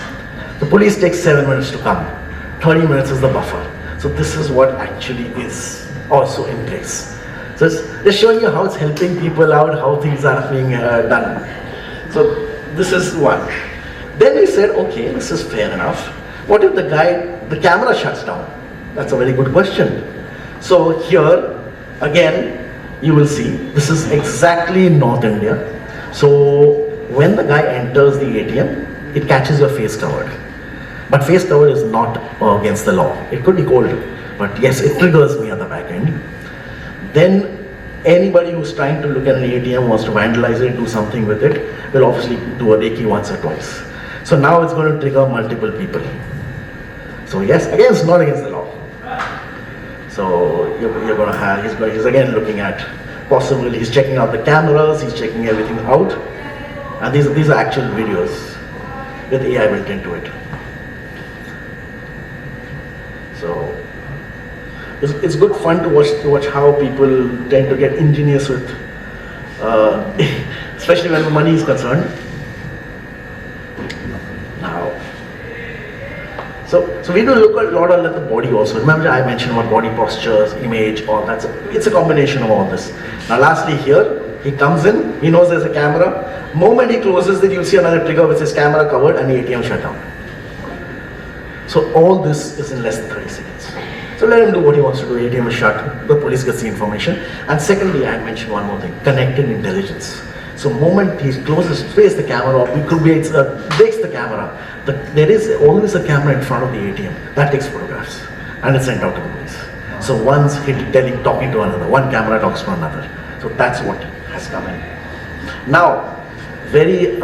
The police takes 7 minutes to come. 30 minutes is the buffer. So this is what actually is also in place. So it's just showing you how it's helping people out, how things are being done. So this is one. Then we said, okay, this is fair enough. What if the camera shuts down? That's a very good question. So here, again, you will see, this is exactly in North India. So when the guy enters the ATM, it catches your face covered. But face covered is not against the law. It could be cold, but yes, it triggers me at the back end. Then anybody who's trying to look at an ATM, wants to vandalize it, do something with it, will obviously do a Reiki once or twice. So now it's going to trigger multiple people. So yes, again, it's not against the law. So you're going to have, he's again looking at possibly, he's checking out the cameras, he's checking everything out. And these are actual videos with AI built into it. So it's good fun to watch how people tend to get ingenious with, especially when money is concerned. Now, so we do look a lot at the body also. Remember I mentioned about body postures, image, all that. It's a combination of all this. Now lastly here, he comes in, he knows there's a camera. Moment he closes it, you'll see another trigger which says camera covered and the ATM shut down. So all this is in less than 30 seconds. So let him do what he wants to do. ATM is shut, the police gets the information. And secondly, I had mentioned one more thing, connected intelligence. So moment he closes, face the camera off, breaks the camera. There is always a camera in front of the ATM that takes photographs and it's sent out to the police. So one's talking to another, one camera talks to another. So that's what has come in. Now, the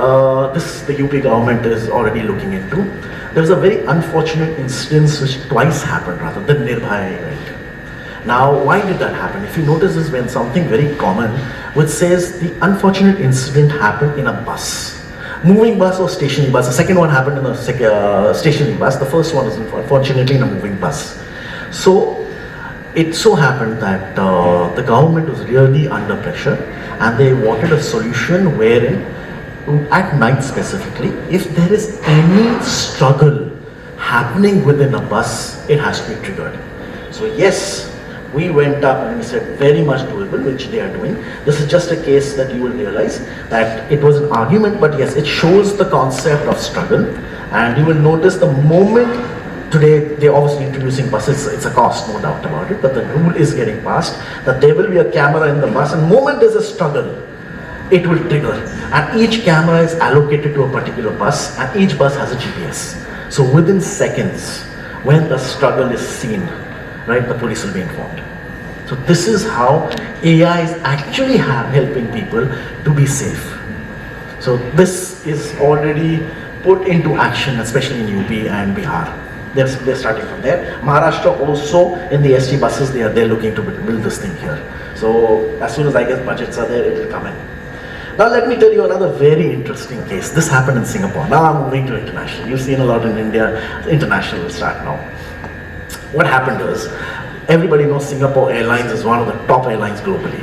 UP government is already looking into. There was a very unfortunate instance which twice happened, rather, the Nirbhaya event. Now, why did that happen? If you notice this, when something very common, which says the unfortunate incident happened in a bus. Moving bus or stationary bus. The second one happened in a stationary bus. The first one is unfortunately in a moving bus. So, it so happened that the government was really under pressure and they wanted a solution wherein at night specifically, if there is any struggle happening within a bus, it has to be triggered. So yes, we went up and we said very much doable, which they are doing. This is just a case that you will realize that it was an argument, but yes, it shows the concept of struggle And you will notice the moment today, they're obviously introducing buses, it's a cost, no doubt about it, but the rule is getting passed that there will be a camera in the bus, and the moment there's a struggle, it will trigger. And each camera is allocated to a particular bus, and each bus has a GPS. So within seconds, when the struggle is seen, right, the police will be informed. So this is how AI is actually helping people to be safe. So this is already put into action, especially in UP and Bihar. They're starting from there. Maharashtra also, in the ST buses, they're looking to build this thing here. So as soon as I guess budgets are there, it will come in. Now let me tell you another very interesting case. This happened in Singapore. Now I'm moving to international. You've seen a lot in India. International will start now. What happened is, everybody knows Singapore Airlines is one of the top airlines globally.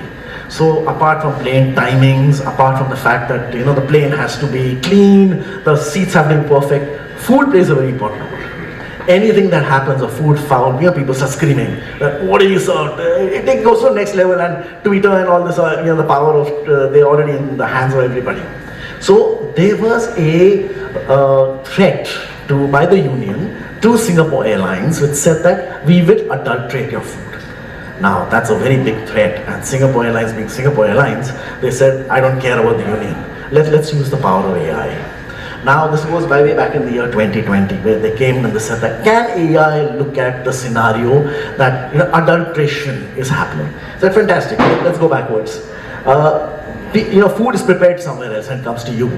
So apart from plane timings, apart from the fact that the plane has to be clean, the seats have to be perfect, food plays a very important role. Anything that happens, a food foul, people start screaming that what do you serve? It goes to the next level, and Twitter and all this, the power of they're already in the hands of everybody. So there was a threat by the union to Singapore Airlines, which said that we will adulterate your food. Now that's a very big threat, and Singapore Airlines, being Singapore Airlines, they said, I don't care about the union. Let's use the power of AI. Now this was by way back in the year 2020, where they came and they said that can AI look at the scenario that adulteration is happening? So that's fantastic. Let's go backwards. Food is prepared somewhere else and comes to you.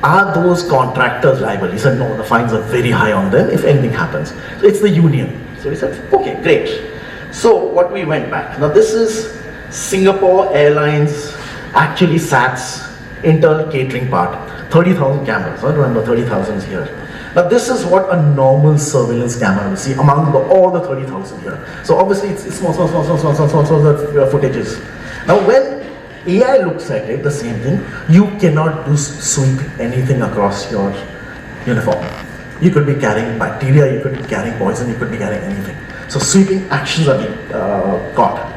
Are those contractors liable? He said no, the fines are very high on them if anything happens. So it's the union. So he said, okay, great. So what we went back. Now this is Singapore Airlines, actually SAT's internal catering part. 30,000 cameras, I remember 30,000 is here. Now this is what a normal surveillance camera will see among all the 30,000 here. So obviously it's small the footage is. Now when AI looks at it, the same thing, you cannot sweep anything across your uniform. You could be carrying bacteria, you could be carrying poison, you could be carrying anything. So sweeping actions are being caught.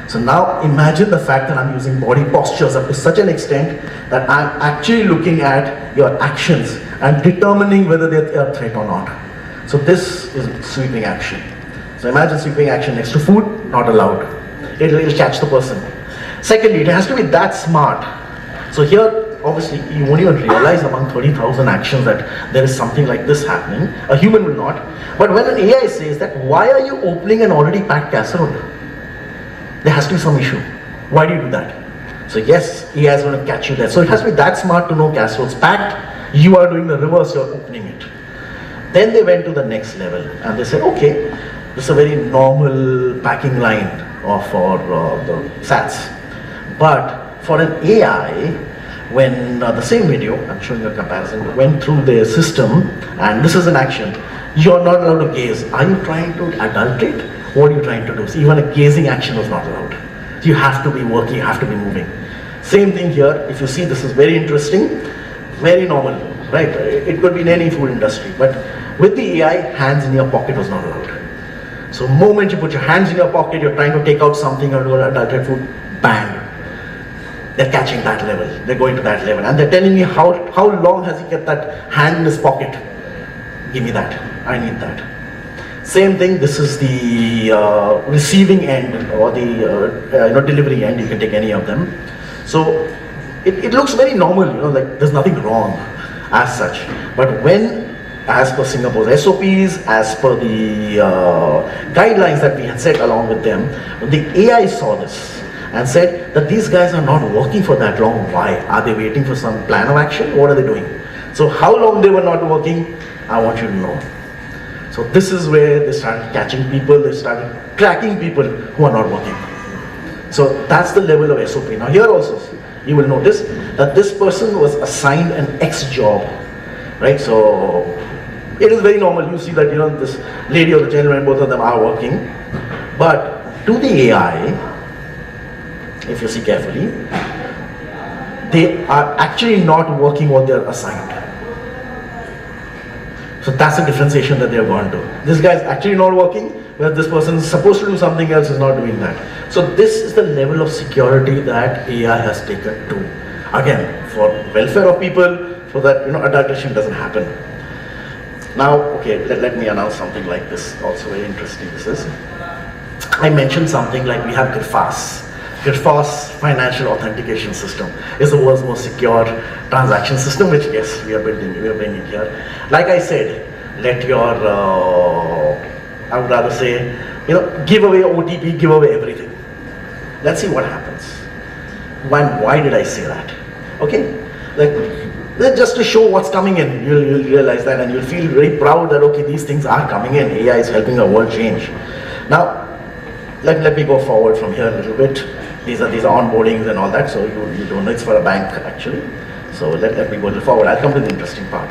So now imagine the fact that I'm using body postures up to such an extent that I'm actually looking at your actions and determining whether they're a threat or not. So this is sweeping action. So imagine sweeping action next to food, not allowed. It'll catch the person. Secondly, it has to be that smart. So here, obviously, you won't even realize among 30,000 actions that there is something like this happening. A human will not. But when an AI says that, why are you opening an already packed casserole? There has to be some issue. Why do you do that? So yes, AI is going to catch you there. So it has to be that smart to know casserole's packed. You are doing the reverse, you're opening it. Then they went to the next level and they said, okay, this is a very normal packing line for the SATs. But for an AI, when the same video, I'm showing you a comparison, went through their system, and this is an action, you're not allowed to gaze. Are you trying to adulterate? What are you trying to do? So even a gazing action was not allowed. You have to be working, you have to be moving. Same thing here. If you see, this is very interesting, very normal, right? It could be in any food industry, but with the AI, hands in your pocket was not allowed. So the moment you put your hands in your pocket, you're trying to take out something or do adulterate food, bang. They're catching that level. They're going to that level. And they're telling me how long has he kept that hand in his pocket? Give me that. I need that. Same thing, this is the receiving end or the delivery end. You can take any of them. So it looks very normal, like there's nothing wrong as such. But when, as per Singapore's SOPs, as per the guidelines that we had set along with them, the AI saw this and said that these guys are not working for that long. Why? Are they waiting for some plan of action? What are they doing? So how long they were not working, I want you to know. So this is where they started catching people, they started tracking people who are not working. So that's the level of SOP. Now here also, you will notice that this person was assigned an X job, right? So it is very normal. You see that, this lady or the gentleman, both of them are working. But to the AI, if you see carefully, they are actually not working what they are assigned. So that's the differentiation that they have gone to. This guy is actually not working, where this person is supposed to do something else, is not doing that. So this is the level of security that AI has taken to. Again, for welfare of people, so that adulteration doesn't happen. Now, okay, let me announce something like this, also very interesting this is. I mentioned something like we have GRFAS. GRFAS Financial Authentication System is the world's most secure transaction system, which yes, we are bringing here. Like I said, let your, I would rather say, give away OTP, give away everything. Let's see what happens. Why did I say that? Okay, just to show what's coming in, you'll realize that, and you'll feel very proud that okay, these things are coming in. AI is helping the world change. Now, let me go forward from here a little bit. These are onboardings and all that, so you don't know it's for a bank actually. So let me go a little forward. I'll come to the interesting part.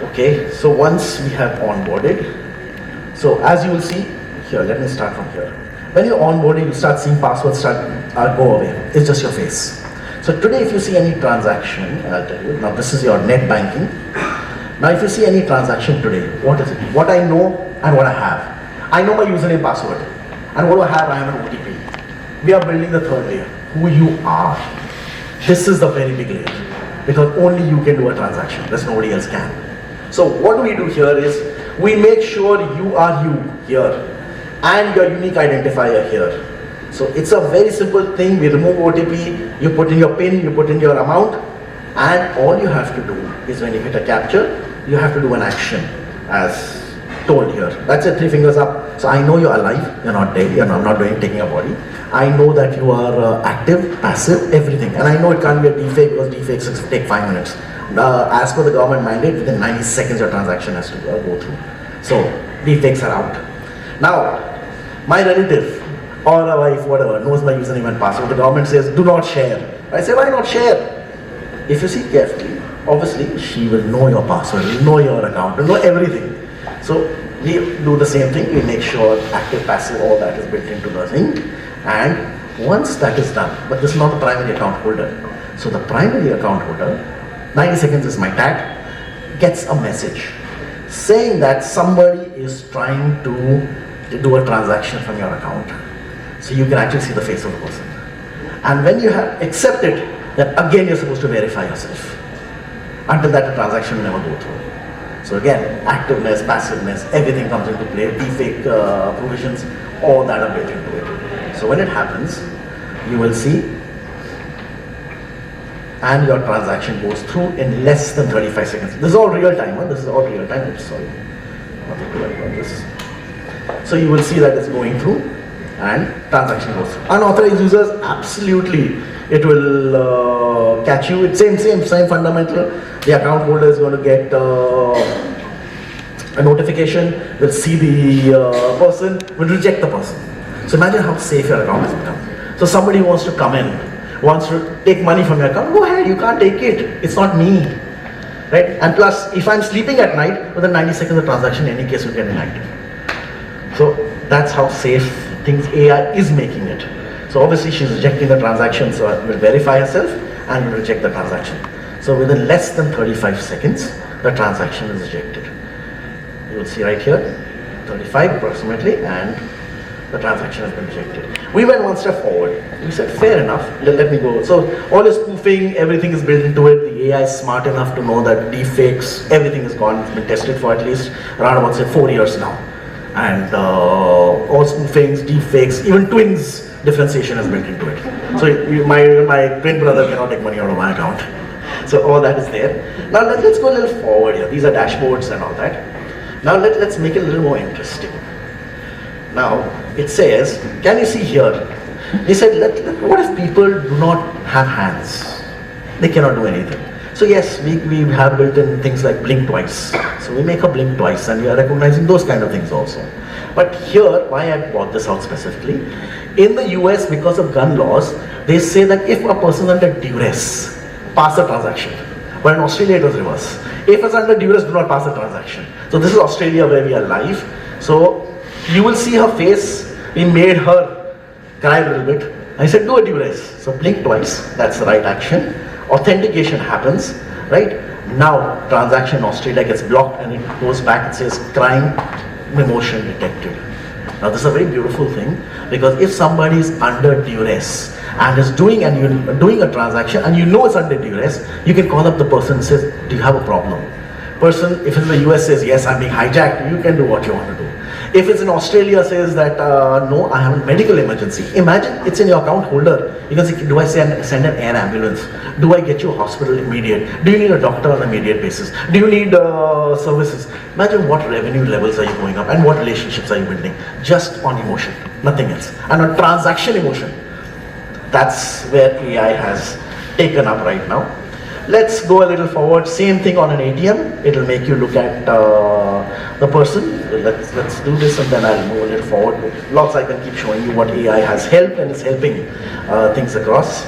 Okay, so once we have onboarded, so as you will see here, let me start from here. When you're onboarding, you start seeing passwords go away. It's just your face. So today, if you see any transaction, I'll tell you. Now this is your net banking. Now if you see any transaction today, what is it? What I know and what I have. I know my username, password, and what I have, I have an OTP. We are building the third layer. Who you are. This is the very big layer, because only you can do a transaction. There's nobody else can. So what we do here is we make sure you are you here, and your unique identifier here. So it's a very simple thing. We remove OTP, you put in your PIN, you put in your amount, and all you have to do is when you hit a capture, you have to do an action as told here. That's it, 3 fingers up. So I know you're alive, you're not dead, I'm not taking a body. I know that you are active, passive, everything. And I know it can't be a deepfake because deepfakes take 5 minutes. As per the government mandate, within 90 seconds your transaction has to go through. So deepfakes are out. Now, my relative or a wife, whatever, knows my username and password. The government says, do not share. I say, why not share? If you see carefully, obviously, she will know your password, will know your account, will know everything. So we do the same thing. We make sure active, passive, all that is built into the thing. And once that is done, but this is not the primary account holder. So the primary account holder, 90 seconds is my tag, gets a message saying that somebody is trying to do a transaction from your account. So you can actually see the face of the person. And when you have accepted, then again you're supposed to verify yourself. Until that, the transaction will never go through. So again, activeness, passiveness, everything comes into play. Deepfake provisions, all that are built into it. So when it happens, you will see, and your transaction goes through in less than 35 seconds. This is all real time. Huh? This is all real time. Oops, sorry, nothing to worry about this. So you will see that it's going through, and transaction goes through. Unauthorized users, absolutely, it will catch you. It's same fundamental. The account holder is going to get a notification, will see the person, will reject the person. So imagine how safe your account has become. So somebody wants to come in, wants to take money from your account, go ahead, you can't take it. It's not me. Right? And plus, if I'm sleeping at night, within 90 seconds the transaction in any case will get inactive. So that's how safe things AI is making it. So obviously she's rejecting the transaction, so it will verify herself and will reject the transaction. So within less than 35 seconds, the transaction is rejected. You will see right here, 35 approximately, and the transaction has been rejected. We went one step forward. We said, fair enough, let me go. So all is spoofing, everything is built into it. The AI is smart enough to know that deepfakes, everything is gone. It's been tested for at least around about, say, 4 years now. And all spoofings, deepfakes, even twins, differentiation is built into it. So my twin brother cannot take money out of my account. So all that is there. Now let's go a little forward here. These are dashboards and all that. Now let's make it a little more interesting. Now it says, can you see here? They said, what if people do not have hands? They cannot do anything. So yes, we have built in things like blink twice. So we make a blink twice, and we are recognizing those kind of things also. But here, why I brought this out specifically, in the US, because of gun laws, they say that if a person is under duress, pass the transaction. But in Australia, it was reverse. If it's under duress, do not pass the transaction. So this is Australia where we are live. So you will see her face. We made her cry a little bit. I said, do a duress. So blink twice. That's the right action. Authentication happens, right? Now, transaction in Australia gets blocked and it goes back and says crime emotion detected. Now, this is a very beautiful thing, because if somebody is under duress and is doing a transaction and you know it's under duress, you can call up the person and say, do you have a problem? Person, if it's in the US says, yes, I'm being hijacked, you can do what you want to do. If it's in Australia says that, no, I have a medical emergency. Imagine it's in your account holder. You can say, do I send an air ambulance? Do I get you a hospital immediate? Do you need a doctor on an immediate basis? Do you need services? Imagine what revenue levels are you going up and what relationships are you building just on emotion, nothing else. And on transaction emotion, that's where AI has taken up right now. Let's go a little forward. Same thing on an ATM. It'll make you look at the person. Let's do this and then I'll move a little forward. Lots I can keep showing you what AI has helped and is helping things across.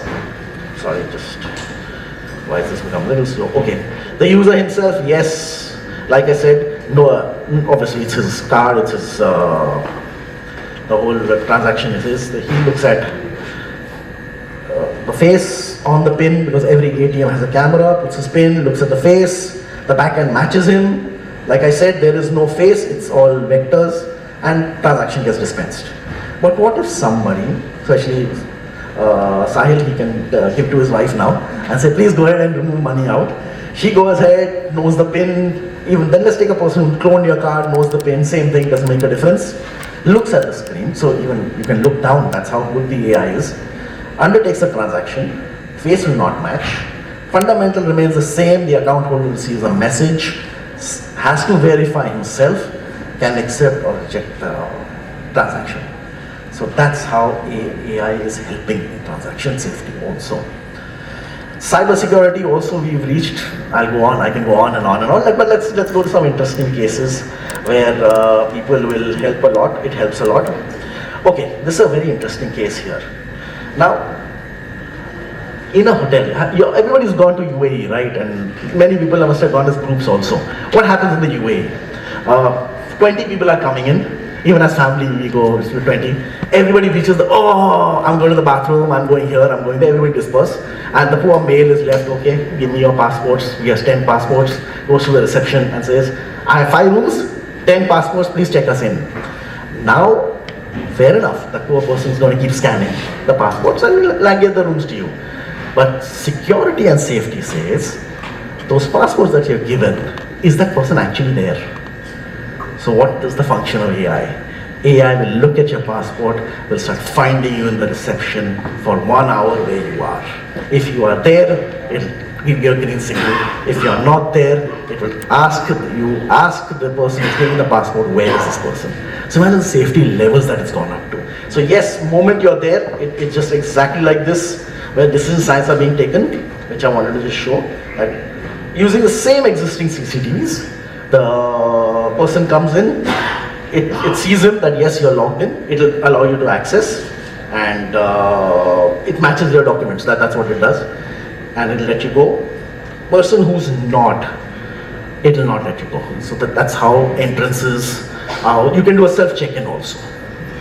Sorry, just why has this become a little slow? Okay, the user himself, yes, like I said, no, obviously it's his card, it's his, the whole transaction is his. He looks at the face on the pin because every ATM has a camera, puts his pin, looks at the face, the backend matches him. Like I said, there is no face, it's all vectors and transaction gets dispensed. But what if somebody, especially Sahil, he can give to his wife now and say, please go ahead and remove money out. She goes ahead, knows the pin, even then let's take a person who cloned your card, knows the pin, same thing, doesn't make a difference. Looks at the screen, so even you can look down, that's how good the AI is. Undertakes the transaction, face will not match, fundamental remains the same, the account holder receives a message, has to verify himself, can accept or reject the transaction. So that's how AI is helping in transaction safety also. Cybersecurity also we've reached, I'll go on, I can go on and on and on, but let's go to some interesting cases where people will help a lot, it helps a lot. Okay, this is a very interesting case here. Now, in a hotel, everybody's gone to UAE, right? And many people must have gone as groups also. What happens in the UAE? 20 people are coming in, even as family, we go to 20. Everybody reaches I'm going to the bathroom, I'm going here, I'm going there, everybody disperse. And the poor male is left, okay, give me your passports. He has 10 passports, goes to the reception and says, I have 5 rooms, 10 passports, please check us in. Now, fair enough, the poor person is going to keep scanning the passports and will get the rooms to you. But security and safety says, those passports that you're given, is that person actually there? So what is the function of AI? AI will look at your passport, will start finding you in the reception for 1 hour where you are. If you are there, it'll give you a green signal. If you are not there, it will ask the person who's giving the passport, where is this person? So imagine the safety levels that it's gone up to. So yes, moment you're there, it's just exactly like this, where decision science are being taken, which I wanted to just show. That using the same existing CCTVs, the person comes in, it sees him that yes, you're logged in, it'll allow you to access, and it matches your documents, that's what it does, and it'll let you go. Person who's not, it'll not let you go. So that's how entrances, you can do a self-check-in also.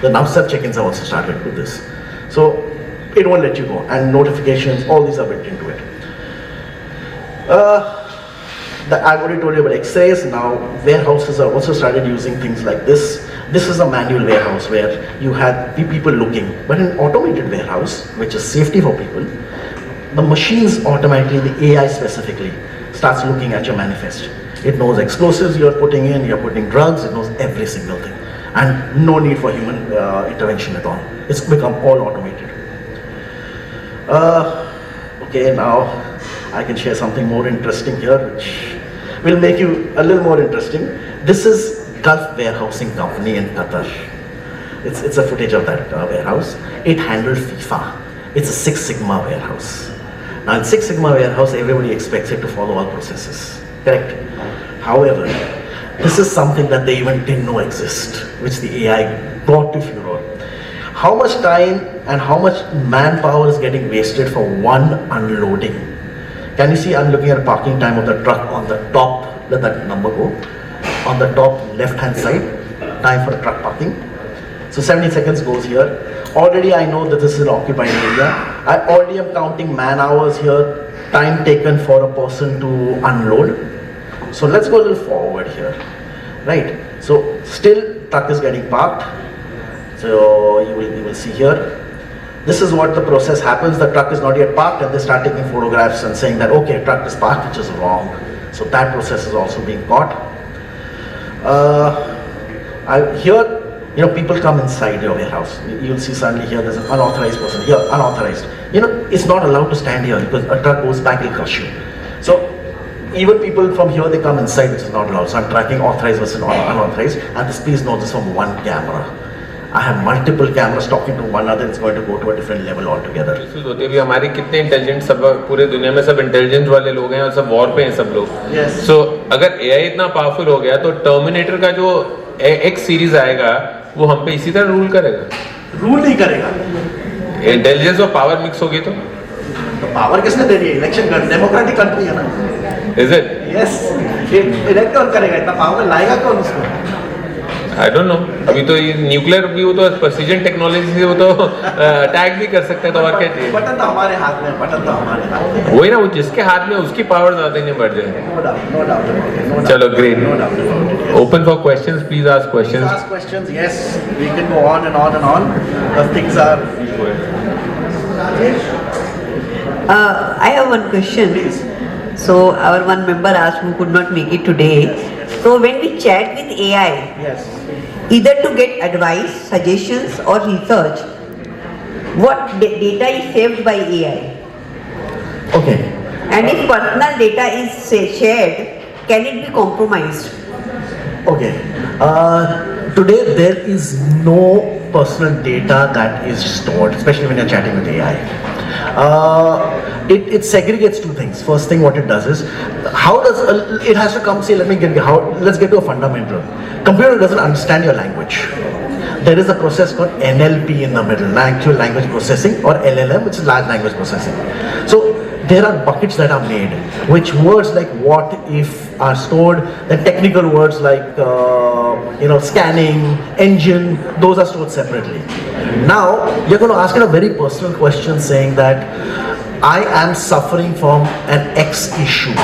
Now self-check-ins have also started with this. So it won't let you go, and notifications, all these are built into it. I've already told you about X-rays. Now warehouses have also started using things like this. This is a manual warehouse where you had the people looking, but an automated warehouse, which is safety for people, the machines automatically, the AI specifically, starts looking at your manifest. It knows explosives you're putting in, you're putting drugs, it knows every single thing. And no need for human intervention at all. It's become all automated. Okay, now I can share something more interesting here, which will make you a little more interesting. This is Gulf Warehousing Company in Qatar. It's a footage of that warehouse. It handled FIFA. It's a Six Sigma warehouse. Now in Six Sigma warehouse, everybody expects it to follow all processes, correct? However, this is something that they even didn't know exist, which the AI brought to furor. How much time and how much manpower is getting wasted for one unloading? Can you see, I'm looking at parking time of the truck on the top, let that number go, on the top left hand side, time for truck parking. So 70 seconds goes here. Already I know that this is an occupied area. I already am counting man hours here, time taken for a person to unload. So let's go a little forward here, right? So still truck is getting parked. So you will see here. This is what the process happens. The truck is not yet parked and they start taking photographs and saying that, okay, truck is parked, which is wrong. So that process is also being caught. Here, people come inside your warehouse. You'll see suddenly here there's an unauthorized person. Here, unauthorized. It's not allowed to stand here because a truck goes back, it'll crush you. So even people from here, they come inside, which is not allowed. So I'm tracking authorized versus unauthorized. And this, please note this from one camera. I have multiple cameras talking to one another. It's going to go to a different level altogether. होती है हमारे कितने intelligent सब पूरे दुनिया में सब intelligence वाले लोग हैं और सब वॉर पे हैं सब लोग. Yes. So अगर AI इतना पावरफुल हो गया तो टर्मिनेटर का जो X सीरीज आएगा वो हम पे इसी तरह रूल करेगा. रूल नहीं करेगा. इंटेलिजेंस और पावर मिक्स होगी तो पावर किसने दे दी है? इलेक्शन कर, डेमोक्रेटिक कंट्री है ना. Is it? Yes. इलेक्ट कौन करेगा? इतना पावर लाएगा कौन उसको? I don't know. अभी तो ये न्यूक्लियर भी वो तो प्रेसिजन टेक्नोलॉजी से वो तो अटैक भी कर सकते हैं तो और क्या चाहिए. बटन तो हमारे हाथ में, बटन तो हमारे हाथ में. वही ना, वो जिसके हाथ में उसकी पावर ज़्यादा नहीं बढ़ जाए. No doubt, no doubt about it. No doubt. चलो great. No doubt about it. Yes. Open for questions. Please ask questions. Please ask questions. Yes, we can go on and on and on. The things are. I have one question. Please. So our one member asked who could not make it today. So when we chat with AI, Yes. either to get advice, suggestions or research, what data is saved by AI? Okay. And if personal data is shared, can it be compromised? Okay. Today there is no personal data that is stored, especially when you're chatting with AI. It segregates two things. First thing, what it does is, it has to come. Say, let's get to a fundamental. Computer doesn't understand your language. There is a process called NLP in the middle, natural language processing, or LLM, which is large language processing. So there are buckets that are made, which words like what if are stored, then technical words like scanning, engine, those are stored separately. Now you're going to ask it a very personal question saying that I am suffering from an X issue,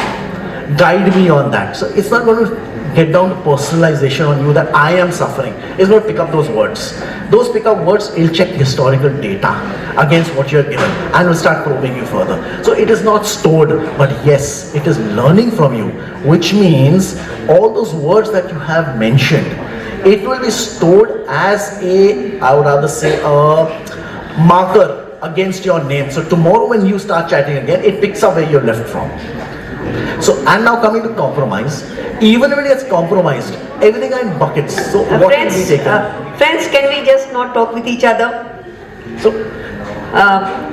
guide me on that. So it's not going to get down to personalization on you that I am suffering. It's going to pick up those words. Those pick up words, it'll check historical data against what you're given and will start probing you further. So it is not stored, but yes, it is learning from you, which means all those words that you have mentioned, it will be stored as I would rather say a marker against your name. So tomorrow when you start chatting again, it picks up where you're left from. So, and now coming to compromise, even when it gets compromised, everything are in buckets. So what can be taken? Friends, can we just not talk with each other? So,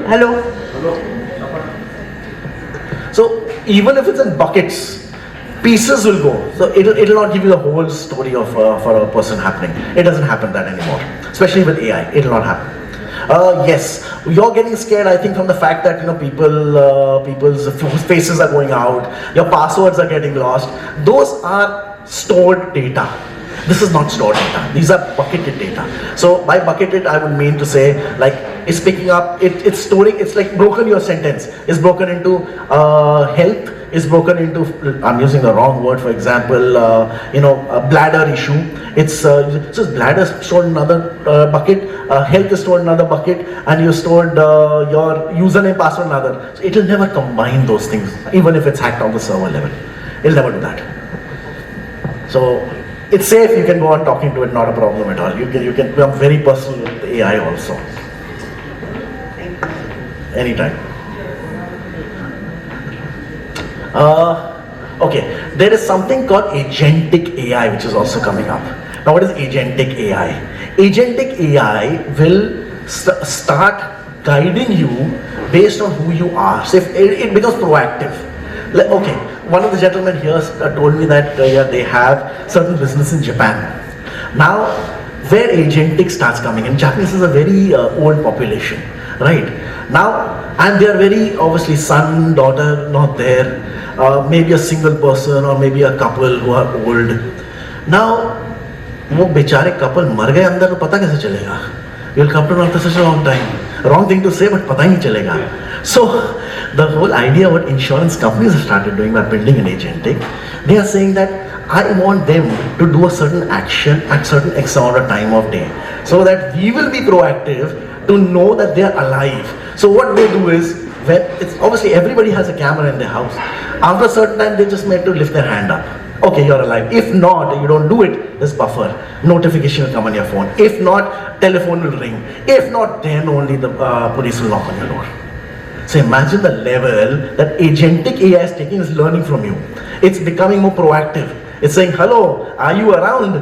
hello? so even if it's in buckets, pieces will go. So it'll not give you the whole story of for a person happening. It doesn't happen that anymore. Especially with AI, it'll not happen. Yes, you're getting scared, I think, from the fact that people's faces are going out, your passwords are getting lost. Those are stored data. This is not stored data. These are bucketed data. So by bucketed, I would mean to say, like, it's picking up, it's storing, it's like broken your sentence. It's broken into health. Is broken into, I'm using the wrong word, for example, a bladder issue. It's so bladder stored in another bucket, health is stored in another bucket, and you stored your username, password in another. So it will never combine those things, even if it's hacked on the server level. It'll never do that. So it's safe. You can go on talking to it, not a problem at all. You can become very personal with the AI also. Anytime. Okay, there is something called agentic AI which is also coming up. Now what is agentic AI? Agentic AI will start guiding you based on who you are. So if it becomes proactive. Okay, one of the gentlemen here told me that they have certain business in Japan. Now where agentic starts coming in, Japanese is a very old population, right? Now, and they are very obviously son, daughter not there. Maybe a single person or maybe a couple who are old. Now, वो बेचारे couple मर गए अंदर तो पता कैसे चलेगा? You'll come to know after such a long time. Wrong thing to say, but पता ही नहीं चलेगा. So, the whole idea what insurance companies have started doing by building an agentic, they are saying that I want them to do a certain action at certain X amount of time of day, so that we will be proactive to know that they are alive. So what they do is, when it's obviously everybody has a camera in their house. After a certain time, they just meant to lift their hand up. Okay, you're alive. If not, you don't do it, there's buffer. Notification will come on your phone. If not, telephone will ring. If not, then only the police will knock on your door. So imagine the level that agentic AI is taking, is learning from you. It's becoming more proactive. It's saying, hello, are you around?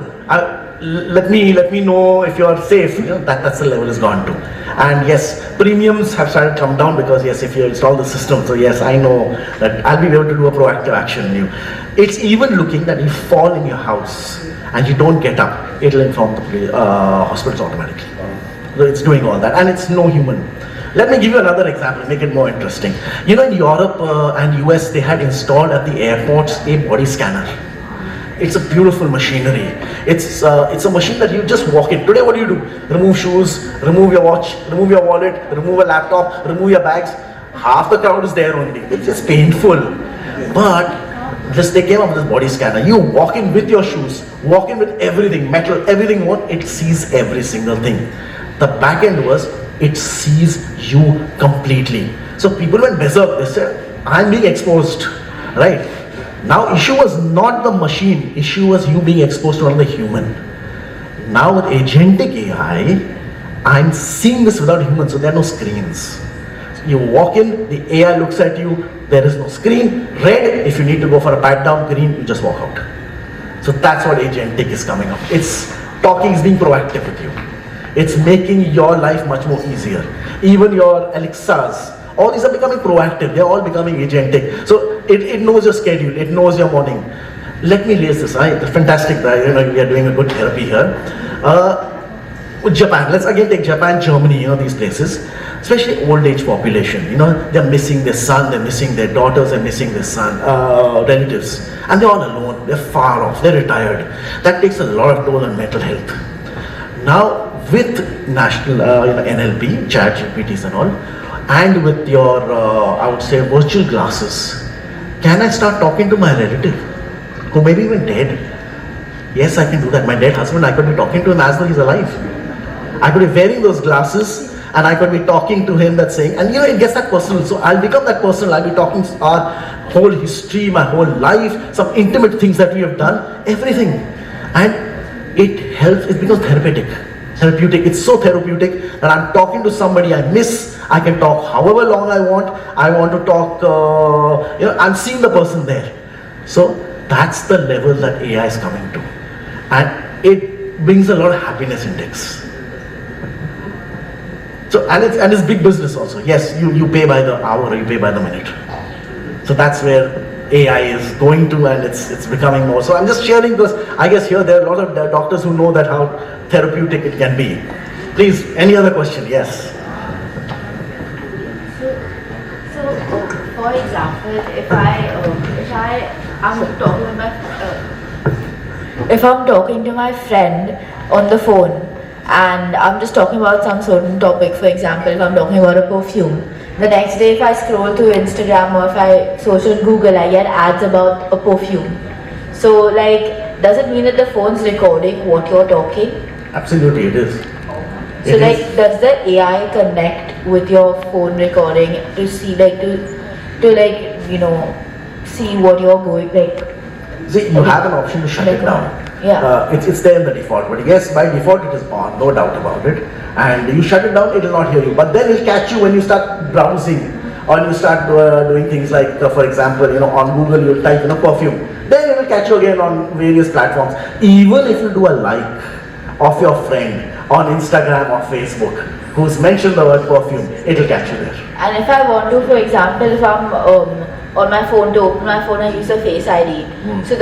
Let me know if you're safe. You know, that's the level it's gone to. And yes, premiums have started to come down because yes, if you install the system, so yes, I know that I'll be able to do a proactive action in you. It's even looking that you fall in your house and you don't get up, it'll inform the hospitals automatically. So it's doing all that, and it's no human. Let me give you another example, make it more interesting. You know, in Europe and US, they had installed at the airports a body scanner. It's a beautiful machinery. It's a machine that you just walk in. Today, what do? Remove shoes, remove your watch, remove your wallet, remove a laptop, remove your bags. Half the crowd is there only. It's just painful. But they came up with this body scanner. You walk in with your shoes, walk in with everything, metal, everything more, it sees every single thing. The back end was, it sees you completely. So people went berserk. They said, I'm being exposed, right? Now issue was not the machine, issue was you being exposed to another human. Now with agentic AI, I'm seeing this without humans, so there are no screens. You walk in, the AI looks at you, there is no screen. Red, if you need to go for a pat down, green, you just walk out. So that's what agentic is coming up. It's talking, is being proactive with you. It's making your life much more easier. Even your Alexas, all these are becoming proactive, they're all becoming agentic. So it knows your schedule, it knows your morning. Let me raise this, fantastic, you know, we are doing a good therapy here. With Japan, let's again take Japan, Germany, you know, these places, especially old age population, you know, they're missing their son, they're missing their daughters, they're missing their son, relatives, and they're all alone, they're far off, they're retired. That takes a lot of toll on mental health. Now, with national, NLP, chat GPTs and all, and with your, I would say, virtual glasses, can I start talking to my relative, who may be even dead? Yes, I can do that. My dead husband, I could be talking to him as though he's alive. I could be wearing those glasses and I could be talking to him, that saying, and you know, it gets that personal. So I'll become that personal. I'll be talking our whole history, my whole life, some intimate things that we have done, everything. And it helps, it becomes therapeutic. It's so therapeutic that I'm talking to somebody I miss. I can talk however long I want. I want to talk, I'm seeing the person there. So that's the level that AI is coming to. And it brings a lot of happiness index. So, and it's big business also. Yes, you pay by the hour, you pay by the minute. So that's where AI is going to, and it's becoming more. So I'm just sharing because I guess here there are a lot of doctors who know that how therapeutic it can be. Please, any other question? Yes. So for example, if I'm talking to my friend on the phone, and I'm just talking about some certain topic, for example, if I'm talking about a perfume, the next day if I scroll through Instagram or if I search on Google, I get ads about a perfume. So like, does it mean that the phone's recording what you're talking? Absolutely, it is. So like, does the AI connect with your phone recording to see like, to like, you know, see what you're going, like? See, you have an option to shut it down. Yeah. It's there in the default, but yes, by default it is on, no doubt about it. And you shut it down, it will not hear you. But then it will catch you when you start browsing, or you start doing things like, for example, you know, on Google you'll type, you know, perfume. Then it will catch you again on various platforms. Even if you do a like of your friend on Instagram or Facebook who's mentioned the word perfume, it will catch you there. And if I want to, for example, if I'm on my phone, to open my phone, I use a Face ID. So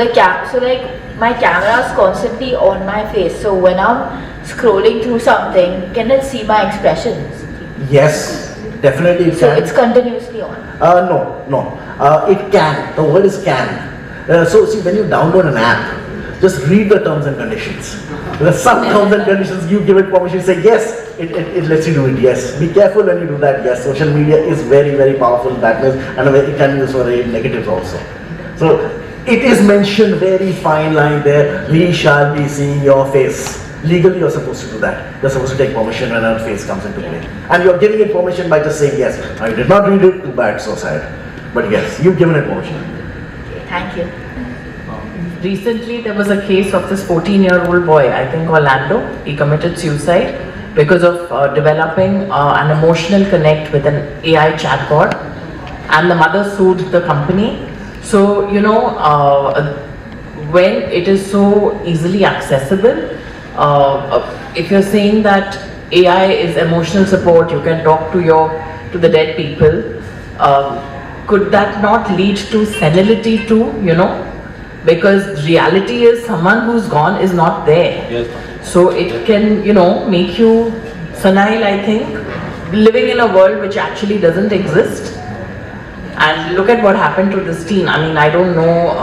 my camera is constantly on my face. So when I'm scrolling through something, can it see my expressions? Yes, definitely it can. So it's continuously on? No. It can. The word is can. So see, when you download an app, just read the terms and conditions. Because some terms and conditions, you give it permission, say yes, it lets you do it, yes. Be careful when you do that, yes. Social media is very, very powerful in that way, and it can be used for negatives also. So it is mentioned very fine line there, we shall be seeing your face. legally you're supposed to do that. You're supposed to take permission when a phase comes into play. And you're giving it permission by just saying yes. I did not read it, too bad, so sad. But yes, you've given it permission. Thank you. Recently, there was a case of this 14-year-old boy, I think Orlando. He committed suicide because of developing an emotional connect with an AI chatbot, and the mother sued the company. So, you know, when it is so easily accessible, if you're saying that AI is emotional support, you can talk to the dead people, could that not lead to senility too, you know? Because reality is someone who's gone is not there. Yes. So it can, you know, make you senile, I think, living in a world which actually doesn't exist. And look at what happened to this teen. I mean, I don't know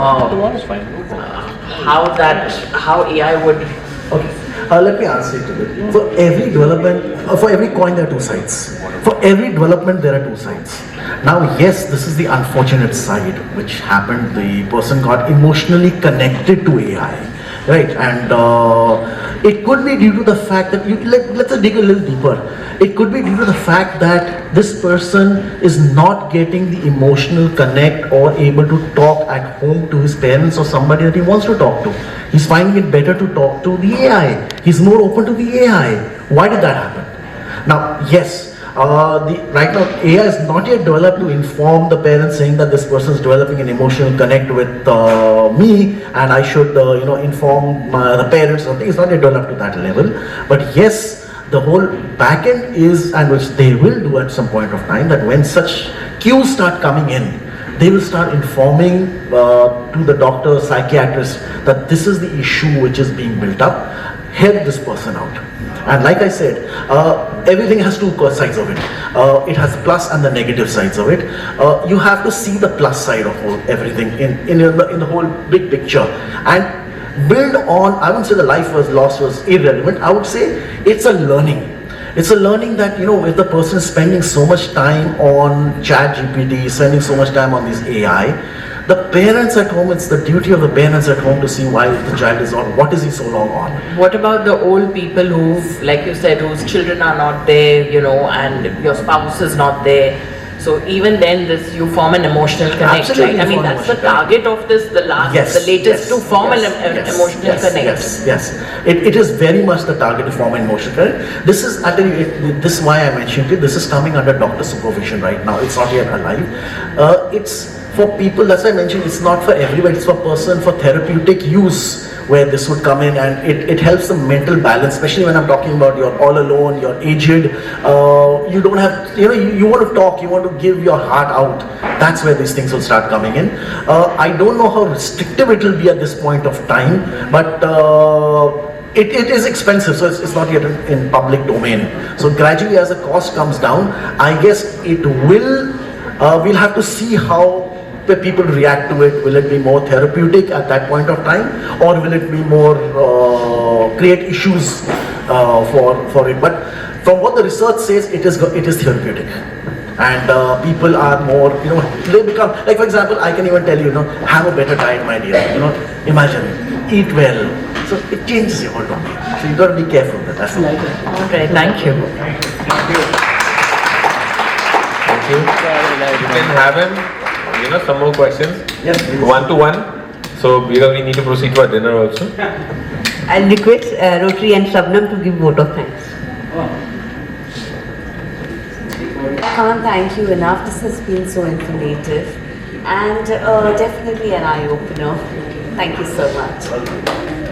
how AI would. Okay. Let me answer it a bit. For every development, for every coin there are two sides. For every development there are two sides. Now yes, this is the unfortunate side which happened. The person got emotionally connected to AI, right? And it could be due to the fact that, let's dig a little deeper. It could be due to the fact that this person is not getting the emotional connect or able to talk at home to his parents or somebody that he wants to talk to. He's finding it better to talk to the AI. He's more open to the AI. Why did that happen? Now, yes, right now AI is not yet developed to inform the parents saying that this person is developing an emotional connect with me and I should inform the parents. I think it's not yet developed to that level. But yes, the whole back end is, and which they will do at some point of time, that when such cues start coming in, they will start informing to the doctor, psychiatrist, that this is the issue which is being built up, help this person out. And like I said, everything has two sides of it. It has plus and the negative sides of it. You have to see the plus side of everything in the whole big picture. And build on, I wouldn't say the life was lost was irrelevant, I would say it's a learning. It's a learning that, if the person is spending so much time on chat GPT, spending so much time on this AI, the parents at home, it's the duty of the parents at home to see why the child is on, what is he so long on. What about the old people who, like you said, whose children are not there, and your spouse is not there? So even then, you form an emotional connect, Absolutely, right? I mean, that's the target of this, the latest, to form an emotional connect. Yes. It is very much the target to form an emotional connect. This is, this is why I mentioned it, this is coming under doctor supervision right now. It's not yet alive. It's for people, that's why I mentioned it's not for everybody, it's for person, for therapeutic use, where this would come in, and it helps the mental balance, especially when I'm talking about you're all alone, you're aged, you don't have, you want to talk, you want to give your heart out. That's where these things will start coming in. I don't know how restrictive it will be at this point of time, but it is expensive, so it's not yet in public domain. So gradually as the cost comes down, I guess it will, we'll have to see how people react to it. Will it be more therapeutic at that point of time, or will it be more create issues for it? But from what the research says, it is therapeutic, and people are more, they become, like for example, I can even tell you, have a better diet, my dear. Imagine, eat well. So it changes your whole domain. So you got to be careful with that. That's all. Okay, thank you. Thank you. You can have him. Some more questions. Yes, please. 1-to-1. So we need to proceed to our dinner also. I'll request Rotary and Shabnam to give vote of thanks. I can't thank you enough. This has been so informative and definitely an eye-opener. Thank you so much.